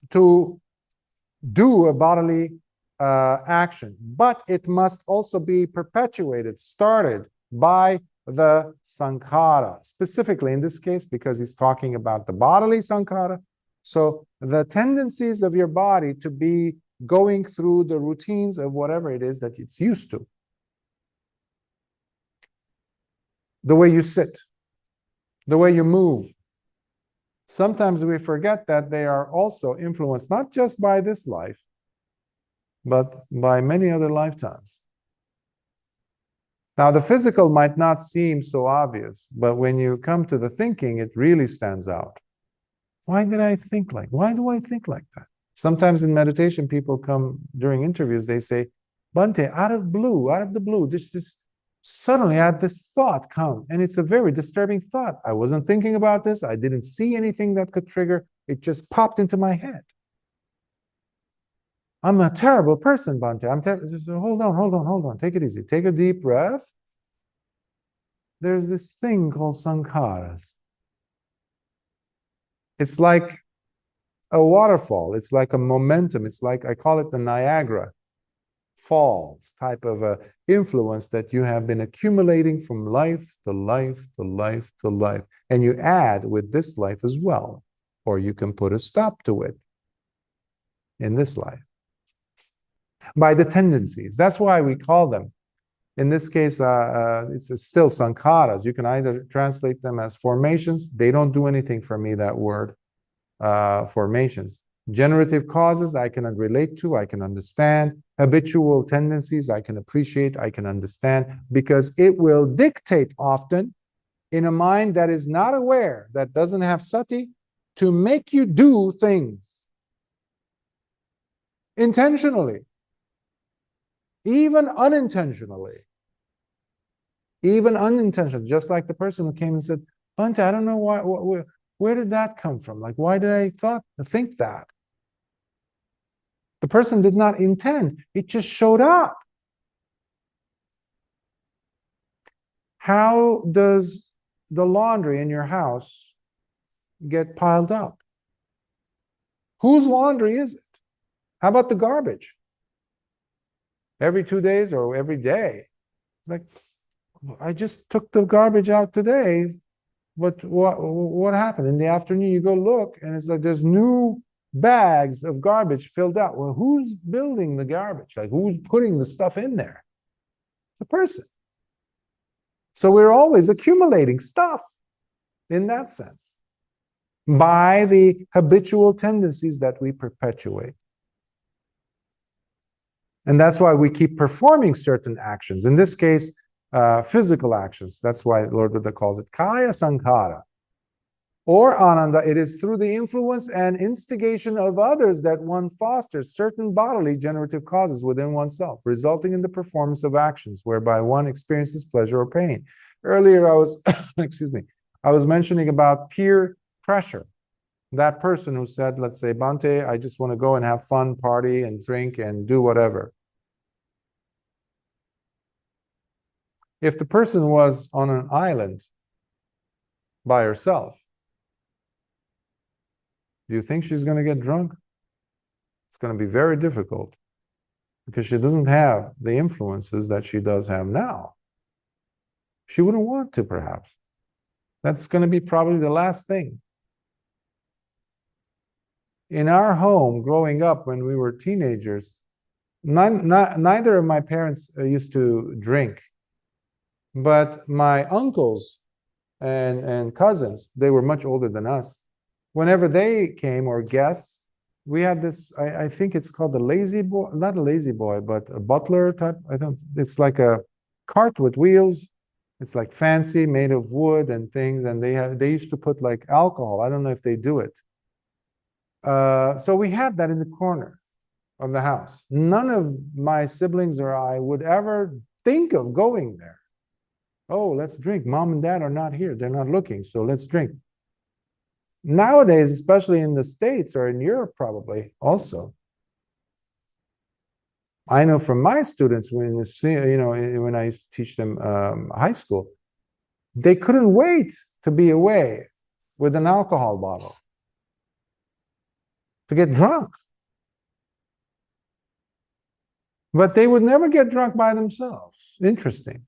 to do a bodily action, but it must also be perpetuated, started by the sankhara, specifically in this case, because he's talking about the bodily sankhara. So the tendencies of your body to be going through the routines of whatever it is that it's used to. The way you sit, the way you move. Sometimes we forget that they are also influenced not just by this life, but by many other lifetimes. Now, the physical might not seem so obvious, but when you come to the thinking, it really stands out. Why do I think like that? Sometimes in meditation, people come during interviews, they say, Bhante, out of the blue, this suddenly I had this thought come, and it's a very disturbing thought. I wasn't thinking about this. I didn't see anything that could trigger. It just popped into my head. I'm a terrible person, Bhante. Hold on. Take it easy. Take a deep breath. There's this thing called sankharas. It's like a waterfall. It's like a momentum. It's like, I call it the Niagara Falls type of a influence that you have been accumulating from life to life to life to life. And you add with this life as well, or you can put a stop to it in this life by the tendencies. That's why we call them. In this case, it's still sankharas. You can either translate them as formations. They don't do anything for me, that word, formations. Generative causes, I can relate to, I can understand. Habitual tendencies, I can appreciate, I can understand, because it will dictate often in a mind that is not aware, that doesn't have sati, to make you do things intentionally, even unintentionally. Even unintentional, just like the person who came and said, Bhante, I don't know where did that come from? Like, why did I think that? The person did not intend, it just showed up. How does the laundry in your house get piled up? Whose laundry is it? How about the garbage? Every 2 days or every day? It's like, I just took the garbage out today, but what happened? In the afternoon, you go look, and it's like there's new bags of garbage filled out. Well, who's building the garbage? Like, who's putting the stuff in there? The person. So we're always accumulating stuff in that sense by the habitual tendencies that we perpetuate. And that's why we keep performing certain actions. In this case, physical actions. That's why Lord Buddha calls it kaya sankhara. Or ananda, it is through the influence and instigation of others that one fosters certain bodily generative causes within oneself, resulting in the performance of actions whereby one experiences pleasure or pain. Earlier I was, excuse me, I was mentioning about peer pressure. That person who said, let's say, Bhante, I just want to go and have fun, party and drink and do whatever. If the person was on an island by herself, do you think she's going to get drunk? It's going to be very difficult because she doesn't have the influences that she does have now. She wouldn't want to, perhaps. That's going to be probably the last thing. In our home, growing up when we were teenagers, neither of my parents used to drink. But my uncles and cousins, they were much older than us. Whenever they came, or guests, we had this, I think it's called the lazy boy, not a lazy boy, but a butler type. It's like a cart with wheels. It's like fancy, made of wood and things. And they used to put like alcohol. I don't know if they do it. So we had that in the corner of the house. None of my siblings or I would ever think of going there. Oh, let's drink. Mom and dad are not here. They're not looking, so let's drink. Nowadays, especially in the States or in Europe probably also, I know from my students, when I used to teach them high school, they couldn't wait to be away with an alcohol bottle to get drunk. But they would never get drunk by themselves. Interesting.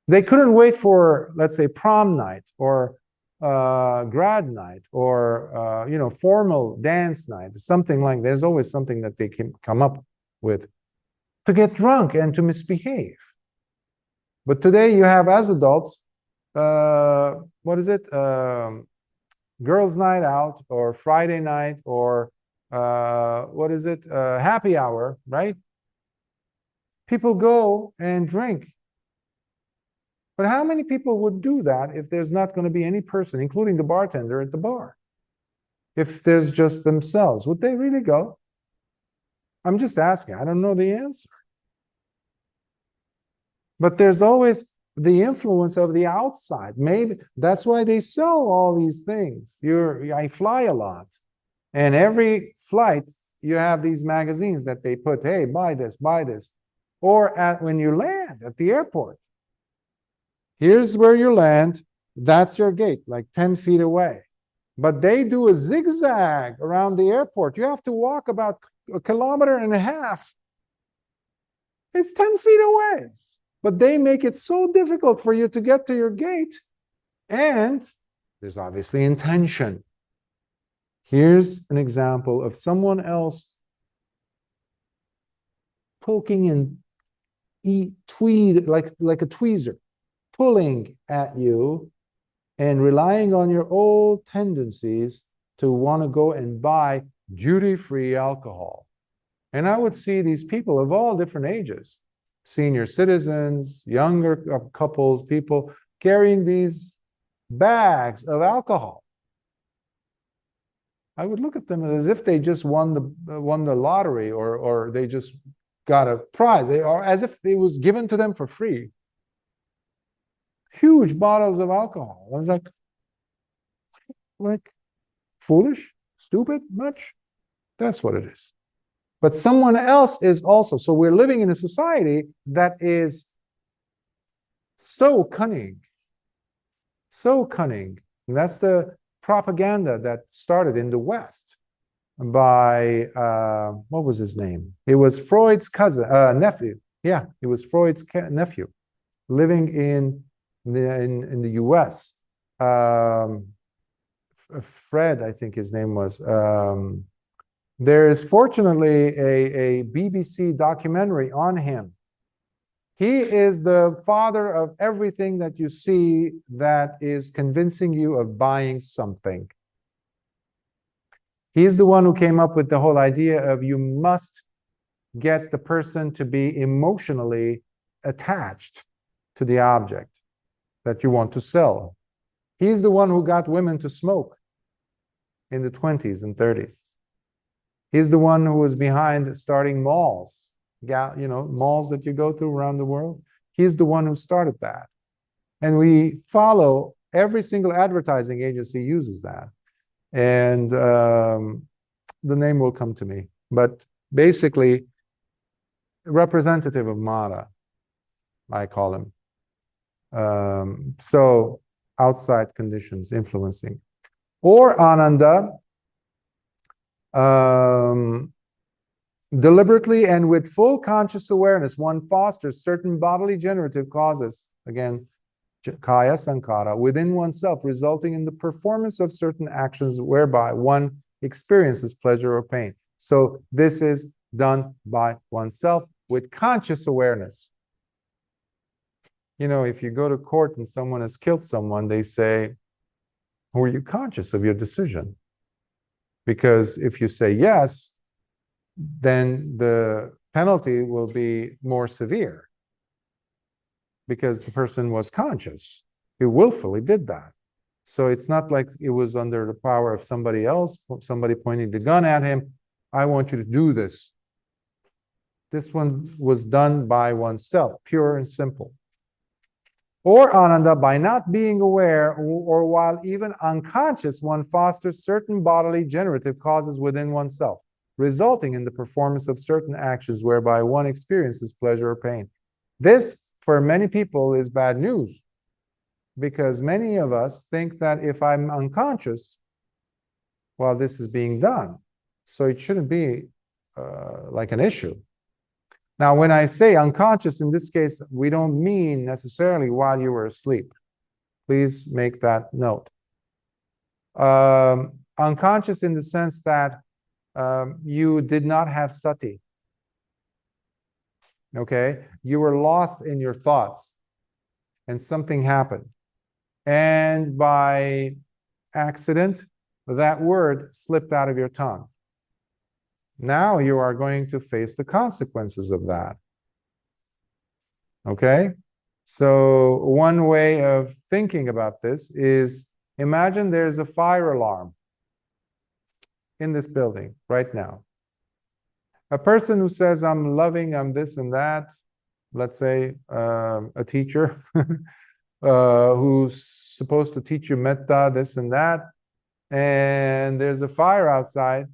They couldn't wait for, let's say, prom night or grad night or formal dance night, something like. There's always something that they can come up with to get drunk and to misbehave. But today you have, as adults, what is it? Girls' night out, or Friday night, or what is it? Happy hour, right? People go and drink. But how many people would do that if there's not going to be any person, including the bartender at the bar? If there's just themselves, would they really go? I'm just asking. I don't know the answer. But there's always the influence of the outside. Maybe that's why they sell all these things. I fly a lot. And every flight, you have these magazines that they put, hey, buy this, buy this. Or when you land at the airport, here's where you land. That's your gate, like 10 feet away. But they do a zigzag around the airport. You have to walk about 1.5 kilometers. It's 10 feet away. But they make it so difficult for you to get to your gate. And there's obviously intention. Here's an example of someone else poking in tweed, like a tweezer, pulling at you and relying on your old tendencies to want to go and buy duty-free alcohol. And I would see these people of all different ages, senior citizens, younger couples, people carrying these bags of alcohol. I would look at them as if they just won the lottery or they just got a prize, or as if it was given to them for free. Huge bottles of alcohol. I was like foolish, stupid, much? That's what it is. But someone else is also, so we're living in a society that is so cunning. And that's the propaganda that started in the West by, what was his name? It was Freud's nephew. Yeah, it was Freud's nephew living in the US. Fred, I think his name was. There is fortunately a BBC documentary on him. He is the father of everything that you see that is convincing you of buying something. He's the one who came up with the whole idea of you must get the person to be emotionally attached to the object that you want to sell. He's the one who got women to smoke in the 20s and 30s. He's the one who was behind starting malls, malls that you go to around the world. He's the one who started that. And we follow, every single advertising agency uses that. And the name will come to me. But basically, representative of Mara, I call him. So outside conditions influencing. Or Ananda, deliberately and with full conscious awareness, one fosters certain bodily generative causes, again, kaya sankara, within oneself, resulting in the performance of certain actions whereby one experiences pleasure or pain. So this is done by oneself with conscious awareness. If you go to court and someone has killed someone, they say, were you conscious of your decision? Because if you say yes, then the penalty will be more severe because the person was conscious. He willfully did that. So it's not like it was under the power of somebody else, somebody pointing the gun at him. I want you to do this. This one was done by oneself, pure and simple. Or Ananda, by not being aware or while even unconscious, one fosters certain bodily generative causes within oneself, resulting in the performance of certain actions whereby one experiences pleasure or pain. This, for many people, is bad news, because many of us think that if I'm unconscious, well, this is being done, so it shouldn't be like an issue. Now, when I say unconscious, in this case, we don't mean necessarily while you were asleep. Please make that note. Unconscious in the sense that you did not have sati. Okay? You were lost in your thoughts and something happened. And by accident, that word slipped out of your tongue. Now you are going to face the consequences of that. Okay? So one way of thinking about this is, imagine there's a fire alarm in this building right now. A person who says, I'm loving, I'm this and that, let's say a teacher who's supposed to teach you metta, this and that, and there's a fire outside,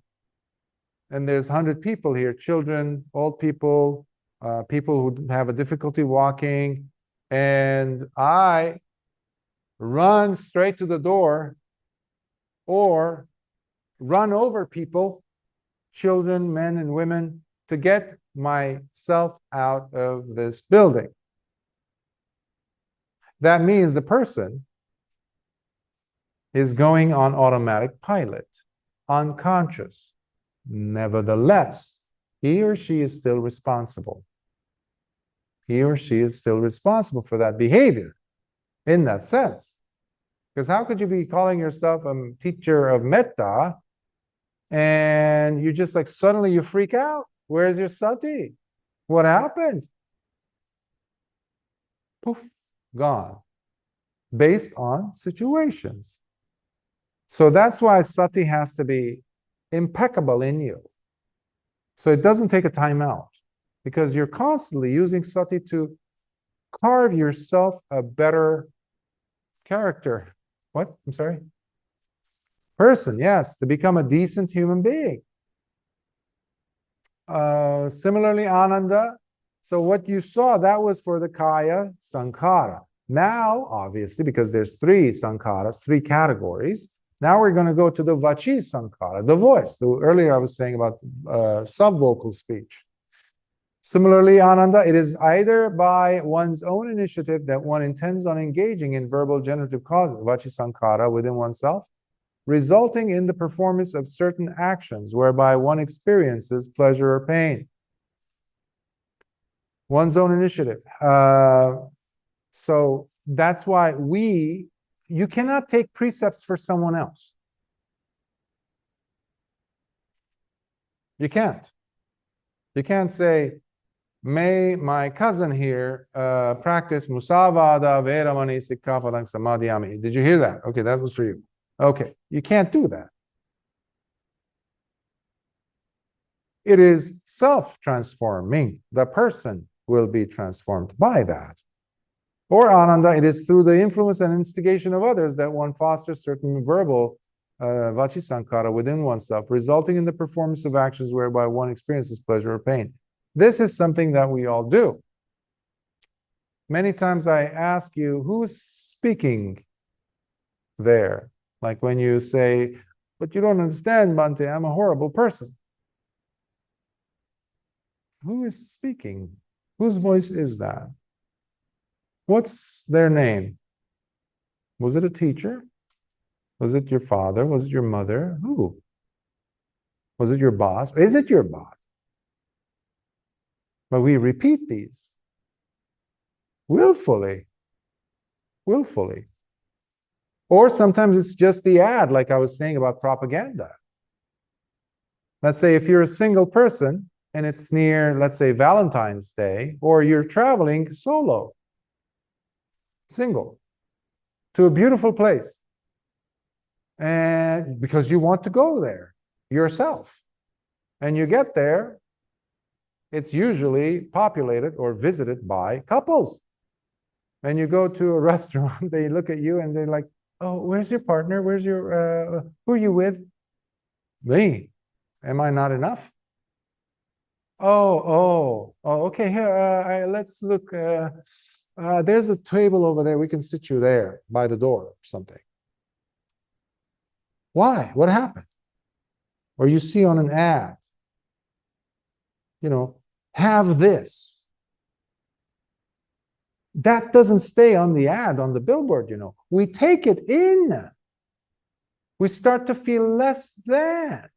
and there's 100 people here, children, old people, people who have a difficulty walking, and I run straight to the door or run over people, children, men and women, to get myself out of this building. That means the person is going on automatic pilot, unconscious. Nevertheless, he or she is still responsible. He or she is still responsible for that behavior in that sense. Because how could you be calling yourself a teacher of metta and you just like suddenly you freak out? Where's your sati? What happened? Poof, gone. Based on situations. So that's why sati has to be impeccable in you. So it doesn't take a time out, because you're constantly using sati to carve yourself a better character. What? I'm sorry? Person, yes, to become a decent human being. Similarly, Ananda. So what you saw, that was for the Kaya Sankhara. Now, obviously, because there's 3 Sankharas, 3 categories, now we're going to go to the Vachi Sankhara, the voice. Earlier I was saying about subvocal speech. Similarly, Ananda, it is either by one's own initiative that one intends on engaging in verbal generative causes, Vachi Sankhara, within oneself, resulting in the performance of certain actions whereby one experiences pleasure or pain. One's own initiative. So that's why you cannot take precepts for someone else. You can't. You can't say, may my cousin here practice Musavada, Veramani, Sikkhapadang, Samadhiyami. Did you hear that? Okay, that was for you. Okay, you can't do that. It is self-transforming. The person will be transformed by that. Or Ananda, it is through the influence and instigation of others that one fosters certain verbal Vachi Sankhara within oneself, resulting in the performance of actions whereby one experiences pleasure or pain. This is something that we all do. Many times I ask you, who's speaking there? Like when you say, but you don't understand, Bhante, I'm a horrible person. Who is speaking? Whose voice is that? What's their name? Was it a teacher? Was it your father? Was it your mother? Who? Was it your boss? Is it your boss? But we repeat these willfully. Or sometimes it's just the ad, like I was saying about propaganda. Let's say if you're a single person and it's near, let's say, Valentine's Day, or you're traveling solo, single, to a beautiful place, and because you want to go there yourself, and you get there, it's usually populated or visited by couples. And you go to a restaurant, they look at you and they're like, oh, where's your partner? Where's your, who are you with? Me. Am I not enough? Oh, okay, here, let's look. There's a table over there. We can sit you there by the door or something. Why? What happened? Or you see on an ad, have this. That doesn't stay on the ad, on the billboard, We take it in. We start to feel less than.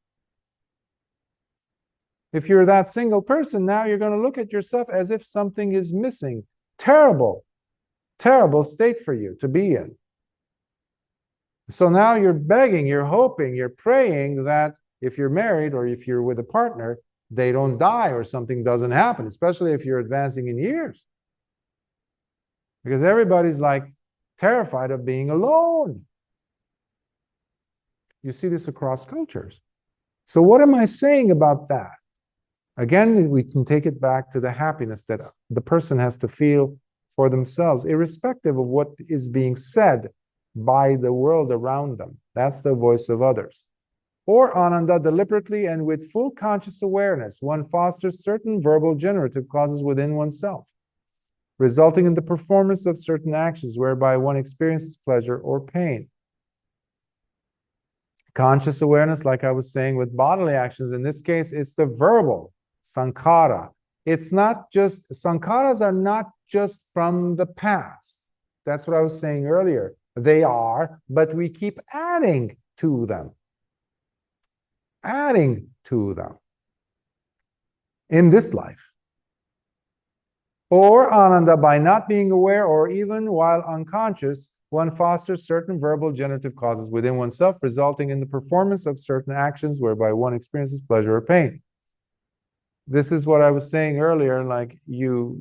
If you're that single person, now you're going to look at yourself as if something is missing. Terrible, terrible state for you to be in. So now you're begging, you're hoping, you're praying that if you're married or if you're with a partner, they don't die or something doesn't happen, especially if you're advancing in years. Because everybody's like terrified of being alone. You see this across cultures. So what am I saying about that? Again, we can take it back to the happiness that the person has to feel for themselves, irrespective of what is being said by the world around them. That's the voice of others. Or ananda, deliberately and with full conscious awareness, one fosters certain verbal generative causes within oneself, resulting in the performance of certain actions whereby one experiences pleasure or pain. Conscious awareness, like I was saying, with bodily actions, in this case, it's the verbal, sankhara. It's not just, sankharas are not just from the past. That's what I was saying earlier. They are, but we keep adding to them. Adding to them in this life. Or ananda, by not being aware or even while unconscious, one fosters certain verbal generative causes within oneself, resulting in the performance of certain actions whereby one experiences pleasure or pain. This is what I was saying earlier, like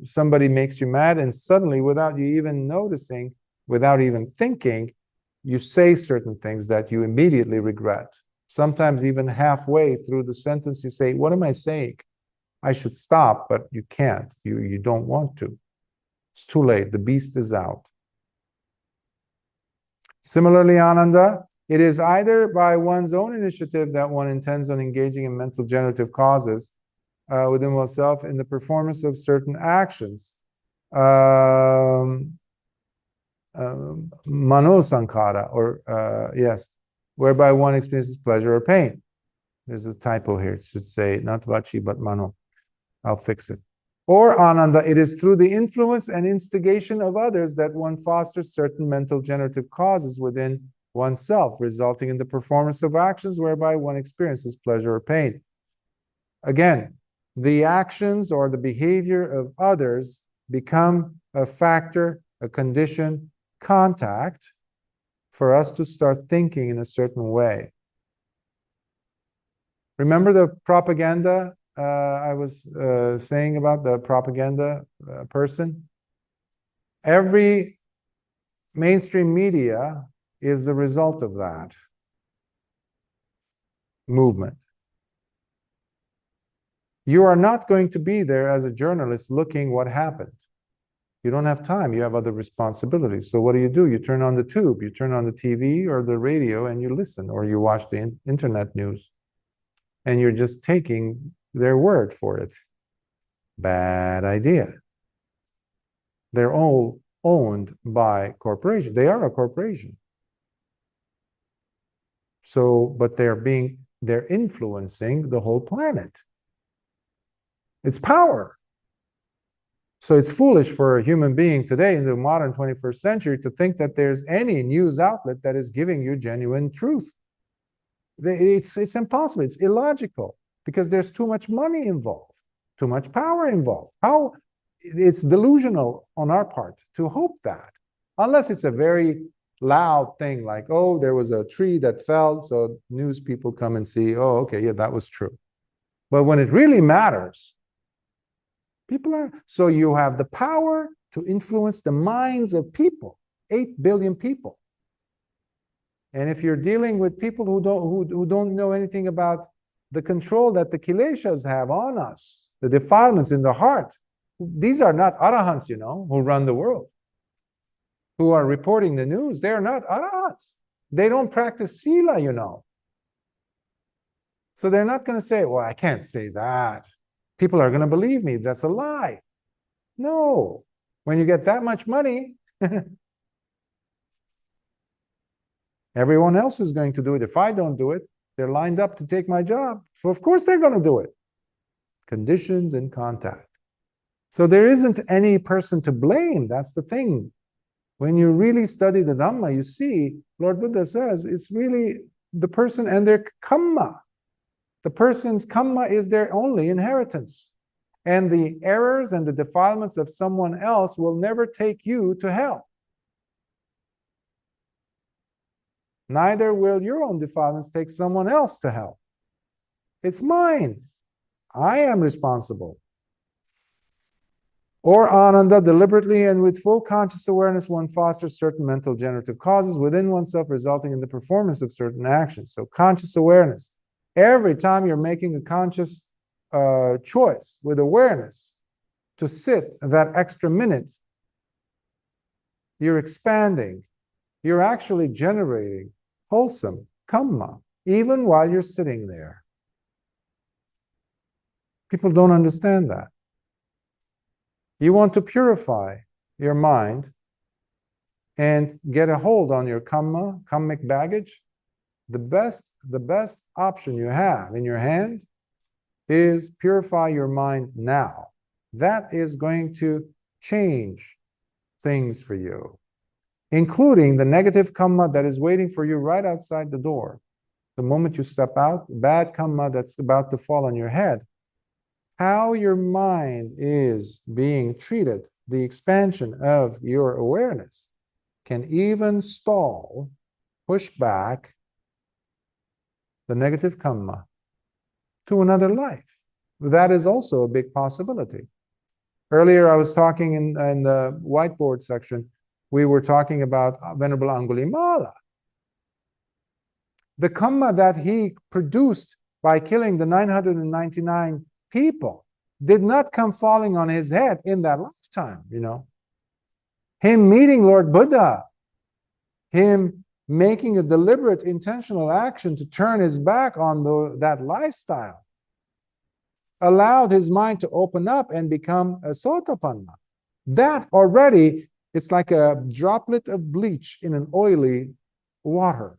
somebody makes you mad and suddenly, without you even noticing, without even thinking, you say certain things that you immediately regret. Sometimes even halfway through the sentence, you say, what am I saying? I should stop, but you can't. You don't want to. It's too late. The beast is out. Similarly, ananda, it is either by one's own initiative that one intends on engaging in mental generative causes within oneself in the performance of certain actions. Mano sankhara, or yes, whereby one experiences pleasure or pain. There's a typo here. It should say not vachi, but mano. I'll fix it. Or ananda, it is through the influence and instigation of others that one fosters certain mental generative causes within oneself, resulting in the performance of actions whereby one experiences pleasure or pain. Again, the actions or the behavior of others become a factor, a condition, contact for us to start thinking in a certain way. Remember the propaganda I was saying about the propaganda person? Every mainstream media is the result of that movement. You are not going to be there as a journalist looking what happened. You don't have time. You have other responsibilities. So what do? You turn on the tube, you turn on the TV or the radio and you listen, or you watch the internet news. And you're just taking their word for it. Bad idea. They're all owned by corporations. They are a corporation. So, but they're influencing the whole planet. It's power. So it's foolish for a human being today in the modern 21st century to think that there's any news outlet that is giving you genuine truth. It's impossible. It's illogical because there's too much money involved, too much power involved. How it's delusional on our part to hope that, unless it's a very loud thing like, oh, there was a tree that fell, so news people come and see, oh, okay, yeah, that was true. But when it really matters, so you have the power to influence the minds of people, 8 billion people. And if you're dealing with people who don't know anything about the control that the kileshas have on us, the defilements in the heart, these are not arahants, who run the world, who are reporting the news. They are not arahants. They don't practice sila, So they're not going to say, well, I can't say that. People are going to believe me. That's a lie. No. When you get that much money, everyone else is going to do it. If I don't do it, they're lined up to take my job. So of course they're going to do it. Conditions and contact. So there isn't any person to blame. That's the thing. When you really study the Dhamma, you see, Lord Buddha says, it's really the person and their kamma. The person's kamma is their only inheritance. And the errors and the defilements of someone else will never take you to hell. Neither will your own defilements take someone else to hell. It's mine. I am responsible. Or Ananda, deliberately and with full conscious awareness, one fosters certain mental generative causes within oneself, resulting in the performance of certain actions. So conscious awareness. Every time you're making a conscious choice with awareness to sit that extra minute, you're expanding. You're actually generating wholesome kamma, even while you're sitting there. People don't understand that. You want to purify your mind and get a hold on your kammic baggage. The best option you have in your hand is purify your mind now. That is going to change things for you, including the negative kamma that is waiting for you right outside the door. The moment you step out, bad kamma that's about to fall on your head. How your mind is being treated, the expansion of your awareness, can even stall, push back the negative kamma to another life. That is also a big possibility. Earlier, I was talking in the whiteboard section, we were talking about Venerable Angulimala. The kamma that he produced by killing the 999 people did not come falling on his head in that lifetime, you know. Him meeting Lord Buddha, him making a deliberate, intentional action to turn his back on that lifestyle, allowed his mind to open up and become a sotapanna. That already, it's like a droplet of bleach in an oily water.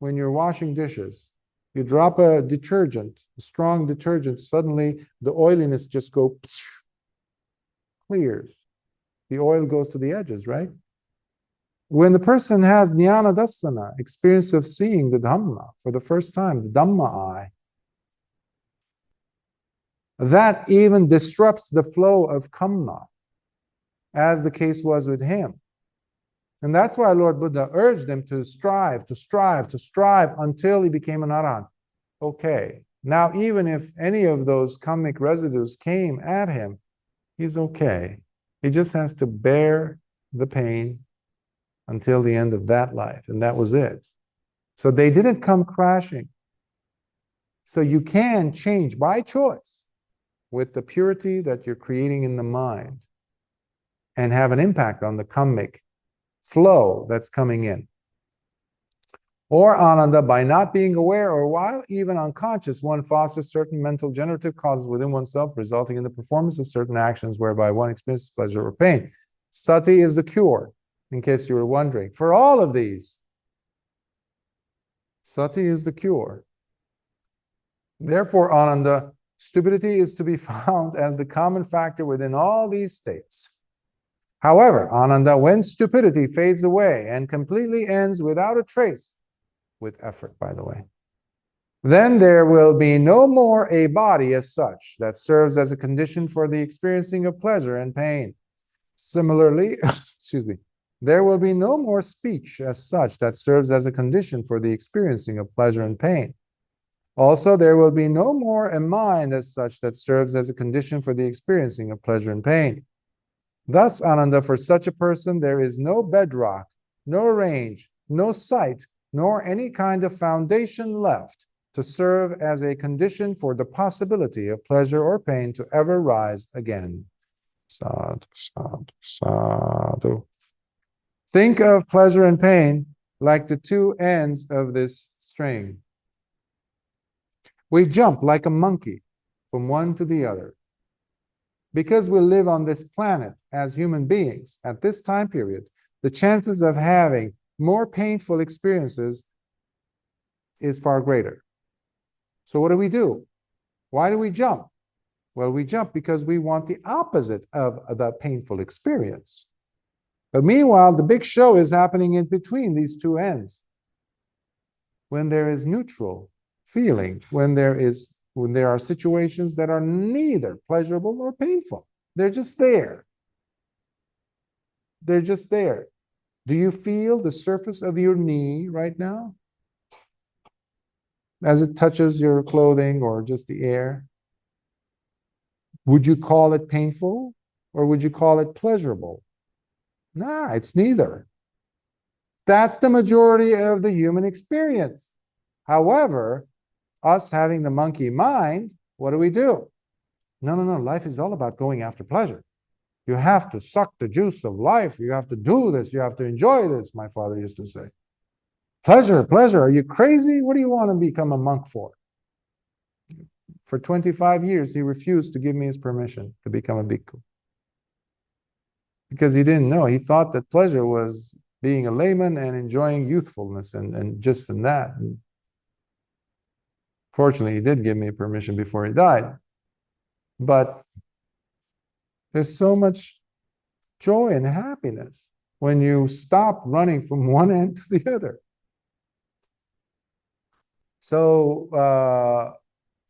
When you're washing dishes, you drop a detergent, a strong detergent, suddenly the oiliness just clears. The oil goes to the edges, right? When the person has jnana dassana, experience of seeing the Dhamma for the first time, the Dhamma eye, that even disrupts the flow of kamma, as the case was with him. And that's why Lord Buddha urged him to strive until he became an arahant. Okay, now even if any of those kammic residues came at him, he's okay. He just has to bear the pain until the end of that life, and that was it. So they didn't come crashing. So you can change by choice with the purity that you're creating in the mind and have an impact on the kammic flow that's coming in. Or Ananda, by not being aware or while even unconscious, one fosters certain mental generative causes within oneself, resulting in the performance of certain actions whereby one experiences pleasure or pain. Sati is the cure, in case you were wondering. For all of these, sati is the cure. Therefore, Ananda, stupidity is to be found as the common factor within all these states. However, Ananda, when stupidity fades away and completely ends without a trace, with effort, by the way, then there will be no more a body as such that serves as a condition for the experiencing of pleasure and pain. Similarly, there will be no more speech as such that serves as a condition for the experiencing of pleasure and pain. Also, there will be no more a mind as such that serves as a condition for the experiencing of pleasure and pain. Thus, Ananda, for such a person, there is no bedrock, no range, no site, nor any kind of foundation left to serve as a condition for the possibility of pleasure or pain to ever rise again. Sadhu, sadhu, sadhu. Think of pleasure and pain like the two ends of this string. We jump like a monkey from one to the other. Because we live on this planet as human beings at this time period, the chances of having more painful experiences is far greater. So what do? Why do we jump? Well, we jump because we want the opposite of the painful experience. But meanwhile, the big show is happening in between these two ends. When there is neutral feeling, when there are situations that are neither pleasurable nor painful. They're just there. They're just there. Do you feel the surface of your knee right now as it touches your clothing or just the air? Would you call it painful Or would you call it pleasurable? Nah, it's neither. That's the majority of the human experience. However, us having the monkey mind, what do? No, life is all about going after pleasure. You have to suck the juice of life. You have to do this. You have to enjoy this, my father used to say. Pleasure. Are you crazy? What do you want to become a monk for? For 25 years, he refused to give me his permission to become a bhikkhu. Because he didn't know. He thought that pleasure was being a layman and enjoying youthfulness and just in that. And fortunately, he did give me permission before he died. But there's so much joy and happiness when you stop running from one end to the other. So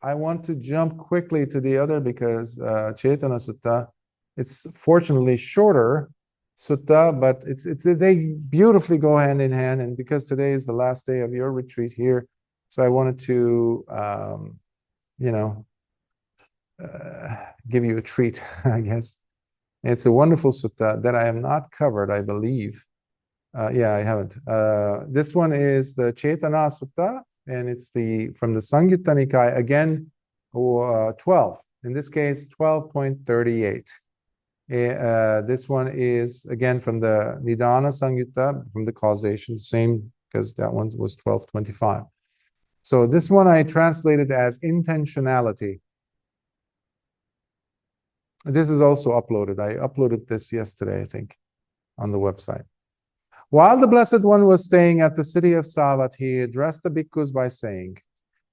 I want to jump quickly to the other because Cetanā Sutta, it's fortunately shorter sutta, but they beautifully go hand in hand. And because today is the last day of your retreat here, so I wanted to, give you a treat, I guess. It's a wonderful sutta that I have not covered, I believe. Yeah, I haven't. This one is the Cetanā Sutta, and it's from the Samyutta Nikaya, again, 12. In this case, 12.38. This one is, again, from the Nidana Samyutta, from the causation, same, because that one was 12.25. So this one I translated as intentionality. This is also uploaded. I uploaded this yesterday, I think, on the website. While the Blessed One was staying at the city of Savat, he addressed the bhikkhus by saying,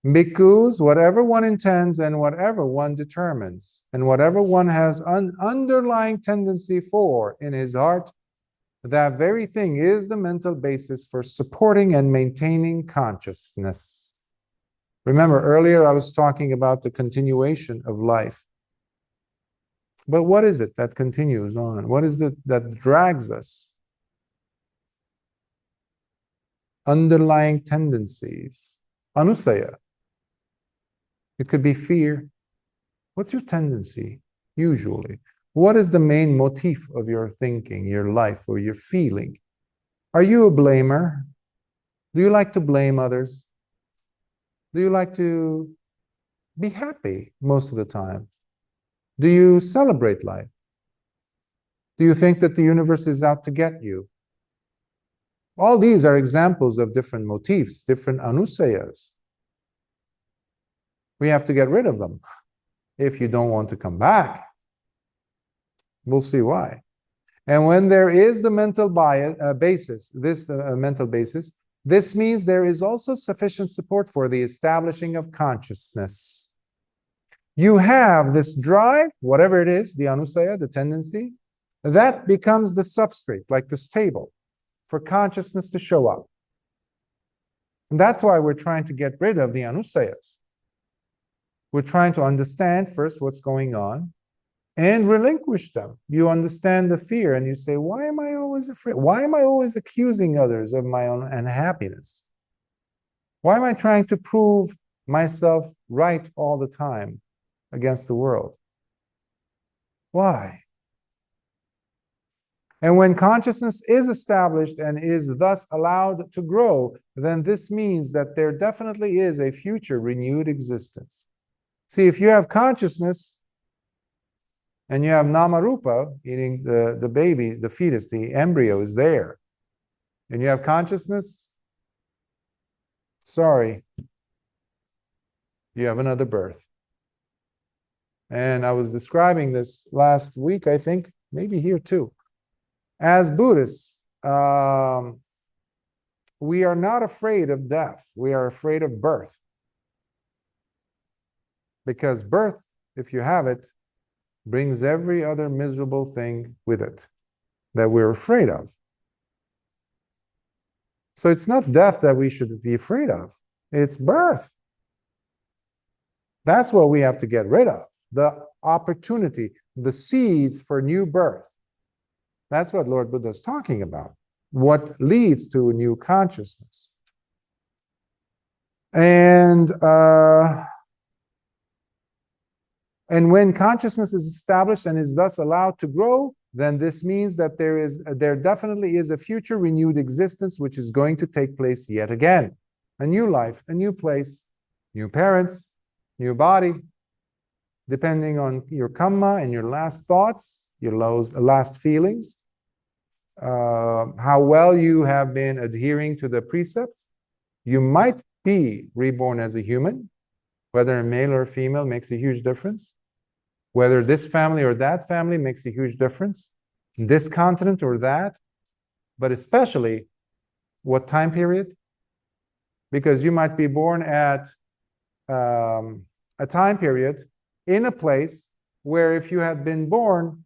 "Bhikkhus, whatever one intends and whatever one determines, and whatever one has an underlying tendency for in his heart, that very thing is the mental basis for supporting and maintaining consciousness." Remember, earlier I was talking about the continuation of life. But what is it that continues on? What is it that drags us? Underlying tendencies. Anusaya. It could be fear. What's your tendency, usually? What is the main motif of your thinking, your life, or your feeling? Are you a blamer? Do you like to blame others? Do you like to be happy most of the time? Do you celebrate life? Do you think that the universe is out to get you? All these are examples of different motifs, different anusayas. We have to get rid of them if you don't want to come back. We'll see why. And when there is the mental basis, this means there is also sufficient support for the establishing of consciousness. You have this drive, whatever it is, the anusaya, the tendency, that becomes the substrate, like the stable, for consciousness to show up. And that's why we're trying to get rid of the anusayas. We're trying to understand first what's going on and relinquish them. You understand the fear and you say, why am I always afraid? Why am I always accusing others of my own unhappiness? Why am I trying to prove myself right all the time against the world? Why? And when consciousness is established and is thus allowed to grow, then this means that there definitely is a future renewed existence. See, if you have consciousness and you have namarupa, meaning the baby, the fetus, the embryo is there, and you have consciousness, sorry, you have another birth. And I was describing this last week, I think, maybe here too. As Buddhists, we are not afraid of death. We are afraid of birth. Because birth, if you have it, brings every other miserable thing with it that we're afraid of. So it's not death that we should be afraid of. It's birth. That's what we have to get rid of. The opportunity, the seeds for new birth. That's what Lord Buddha is talking about. What leads to a new consciousness. And And when consciousness is established and is thus allowed to grow, then this means that there definitely is a future renewed existence which is going to take place yet again. A new life, a new place, new parents, new body, depending on your karma and your last thoughts, your last feelings, how well you have been adhering to the precepts. You might be reborn as a human, whether a male or female makes a huge difference. Whether this family or that family makes a huge difference. This continent or that, but especially what time period? Because you might be born at a time period in a place where if you had been born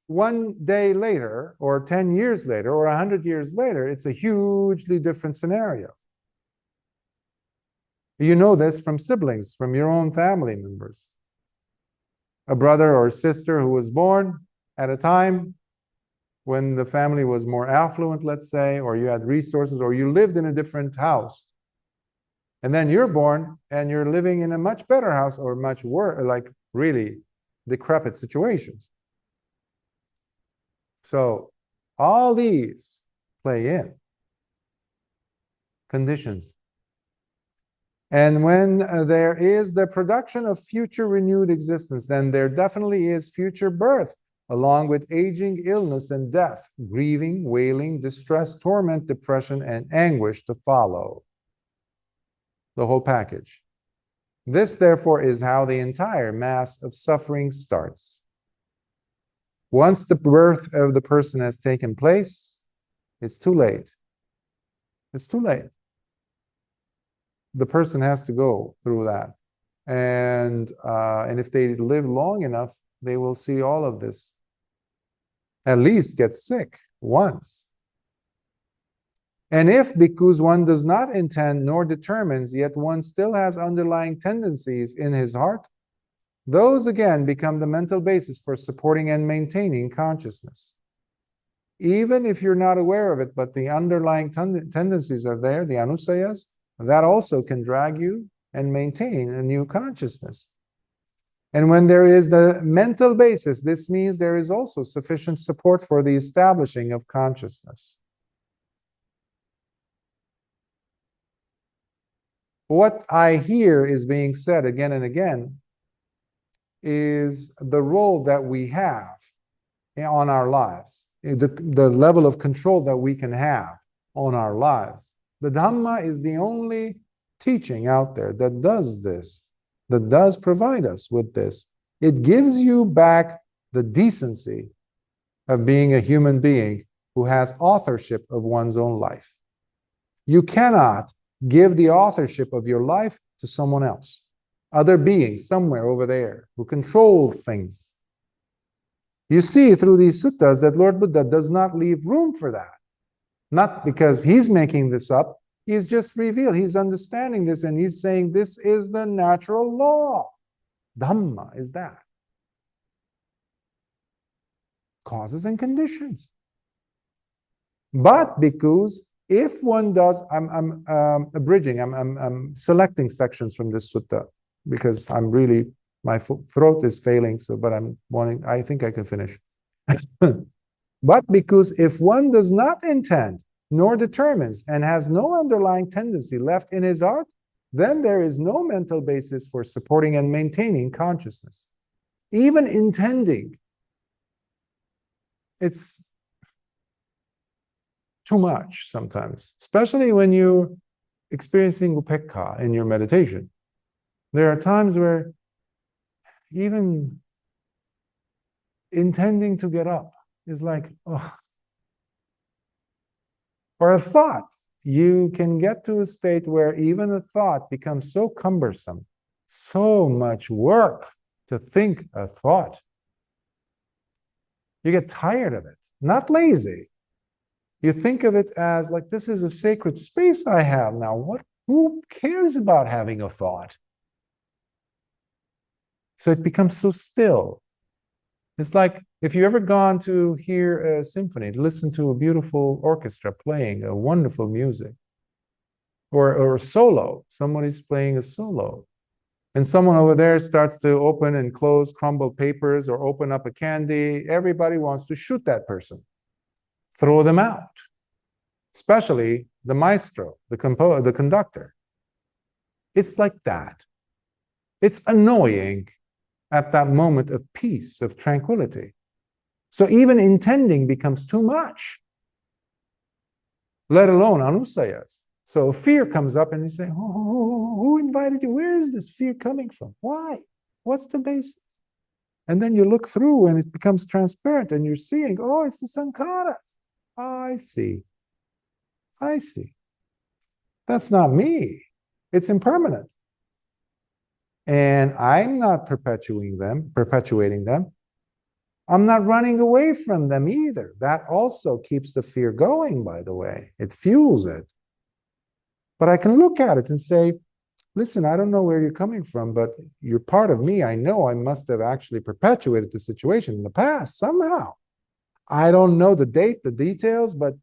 one day later or 10 years later or 100 years later, it's a hugely different scenario. You know this from siblings, from your own family members. A brother or sister who was born at a time when the family was more affluent, let's say, or you had resources, or you lived in a different house. And then you're born and you're living in a much better house or much worse, like really decrepit situations. So all these play in conditions. And when there is the production of future renewed existence, then there definitely is future birth, along with aging, illness, and death, grieving, wailing, distress, torment, depression, and anguish to follow. The whole package. This, therefore, is how the entire mass of suffering starts. Once the birth of the person has taken place, it's too late. It's too late. The person has to go through that. And if they live long enough, they will see all of this. At least get sick once. And if, because one does not intend nor determines, yet one still has underlying tendencies in his heart, those again become the mental basis for supporting and maintaining consciousness. Even if you're not aware of it, but the underlying tendencies are there, the anusayas, that also can drag you and maintain a new consciousness. And when there is the mental basis, this means there is also sufficient support for the establishing of consciousness. What I hear is being said again and again is the role that we have on our lives, the level of control that we can have on our lives. The Dhamma is the only teaching out there that does this, that does provide us with this. It gives you back the decency of being a human being who has authorship of one's own life. You cannot give the authorship of your life to someone else, other beings somewhere over there who controls things. You see through these suttas that Lord Buddha does not leave room for that. Not because he's making this up, he's just revealed, he's understanding this and he's saying this is the natural law. Dhamma is that. Causes and conditions. But because if one does, I'm abridging, I'm selecting sections from this sutta because I'm really, my throat is failing, so, but I think I can finish. But because if one does not intend, nor determines, and has no underlying tendency left in his heart, then there is no mental basis for supporting and maintaining consciousness. Even intending, it's too much sometimes, especially when you're experiencing upekkha in your meditation. There are times where even intending to get up is like, oh. Or a thought, you can get to a state where even a thought becomes so cumbersome, so much work to think a thought. You get tired of it, not lazy. You think of it as like, this is a sacred space I have now. Who cares about having a thought? So it becomes so still. It's like if you've ever gone to hear a symphony, to listen to a beautiful orchestra playing a wonderful music, or a solo, somebody's playing a solo. and someone over there starts to open and close crumbled papers or open up a candy, everybody wants to shoot that person, throw them out, especially the maestro, the conductor. It's like that. It's annoying at that moment of peace, of tranquility. So even intending becomes too much, let alone anusayas. So fear comes up and you say, oh, who invited you? Where is this fear coming from? Why? What's the basis? And then you look through and it becomes transparent and you're seeing, oh, it's the sankharas. I see. I see. That's not me. It's impermanent. And I'm not perpetuating them. I'm not running away from them either. That also keeps the fear going, by the way. It fuels it. But I can look at it and say, listen, I don't know where you're coming from, but you're part of me. I know I must have actually perpetuated the situation in the past somehow. I don't know the date, the details, but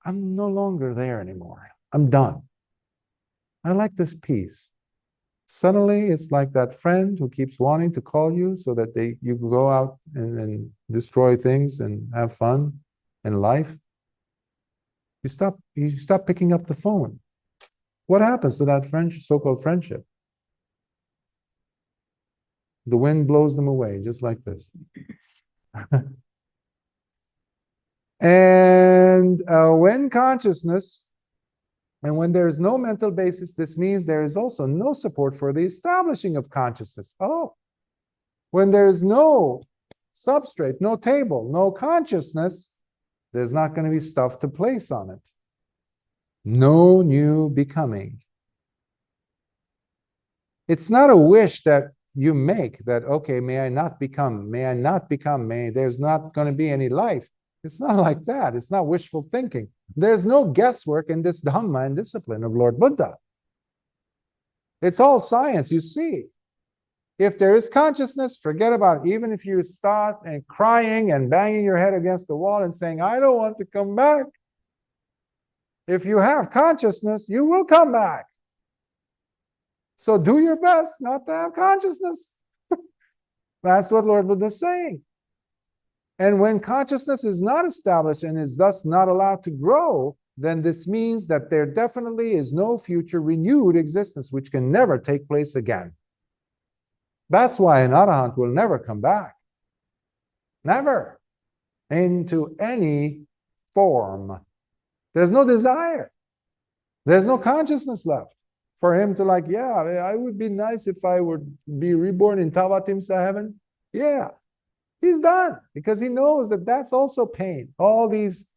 I'm no longer there anymore. I'm done. I like this peace. Suddenly, it's like that friend who keeps wanting to call you so that you go out and destroy things and have fun in life. You stop picking up the phone. What happens to that friendship, so-called friendship? The wind blows them away, just like this. And when consciousness, and when there is no mental basis, this means there is also no support for the establishing of consciousness. Oh, when there is no substrate, no table, no consciousness, there's not going to be stuff to place on it. No new becoming. It's not a wish that you make that, okay, may I not become, there's not going to be any life. It's not like that. It's not wishful thinking. There's no guesswork in this Dhamma and discipline of Lord Buddha. It's all science, you see. If there is consciousness, forget about it. Even if you start and crying and banging your head against the wall and saying, I don't want to come back. If you have consciousness, you will come back. So do your best not to have consciousness. That's what Lord Buddha is saying. And when consciousness is not established and is thus not allowed to grow, then this means that there definitely is no future renewed existence which can never take place again. That's why an arahant will never come back. Never. Into any form. There's no desire. There's no consciousness left for him to like, yeah, I would be nice if I would be reborn in Tavatimsa heaven. Yeah. He's done because he knows that that's also pain. All these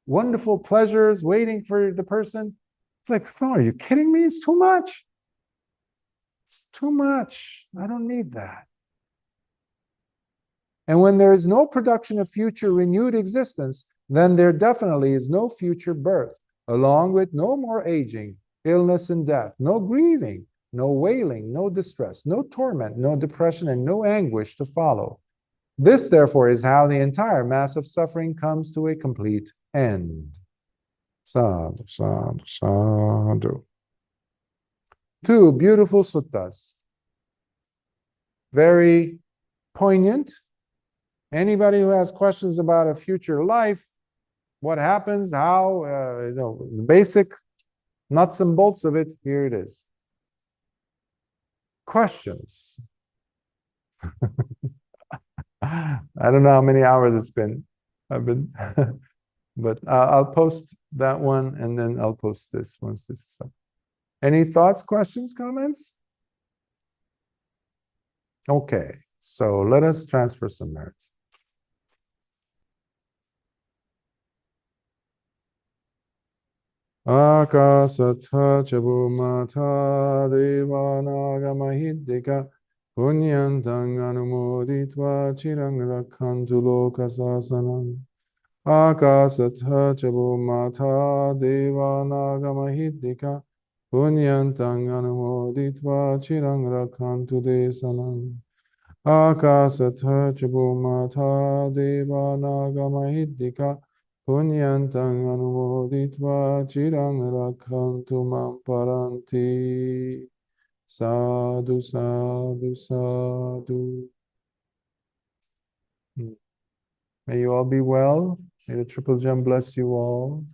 wonderful pleasures waiting for the person. It's like, oh, are you kidding me? It's too much. It's too much. I don't need that. And when there is no production of future renewed existence, then there definitely is no future birth, along with no more aging, illness and death, no grieving, no wailing, no distress, no torment, no depression, and no anguish to follow. This, therefore, is how the entire mass of suffering comes to a complete end. Sadhu, sadhu, sadhu. 2 beautiful suttas. Very poignant. Anybody who has questions about a future life, what happens, how, the basic nuts and bolts of it, here it is. Questions. I don't know how many hours it's been. But I'll post that one and then I'll post this once this is up. Any thoughts, questions, comments? Okay, so let us transfer some merits. Akasatha chabumata devanagamahiddhika punyantang anumoditva chirang rakhantu lokasasanam. Akasatha chabumata devanagamahiddhika punyantang anumoditva chirang rakhantu desanam. Akasatha chabumata devanagamahiddhika punyantang anumoditva chirang rakhantu mam paranti. Sadhu, sadhu, sadhu. May you all be well. May the triple gem bless you all.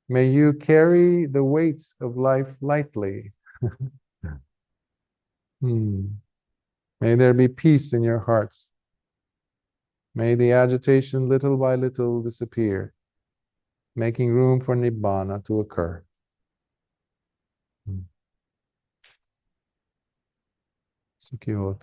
May you carry the weight of life lightly. May there be peace in your hearts. May the agitation little by little disappear, making room for Nibbana to occur. Sukhiyot.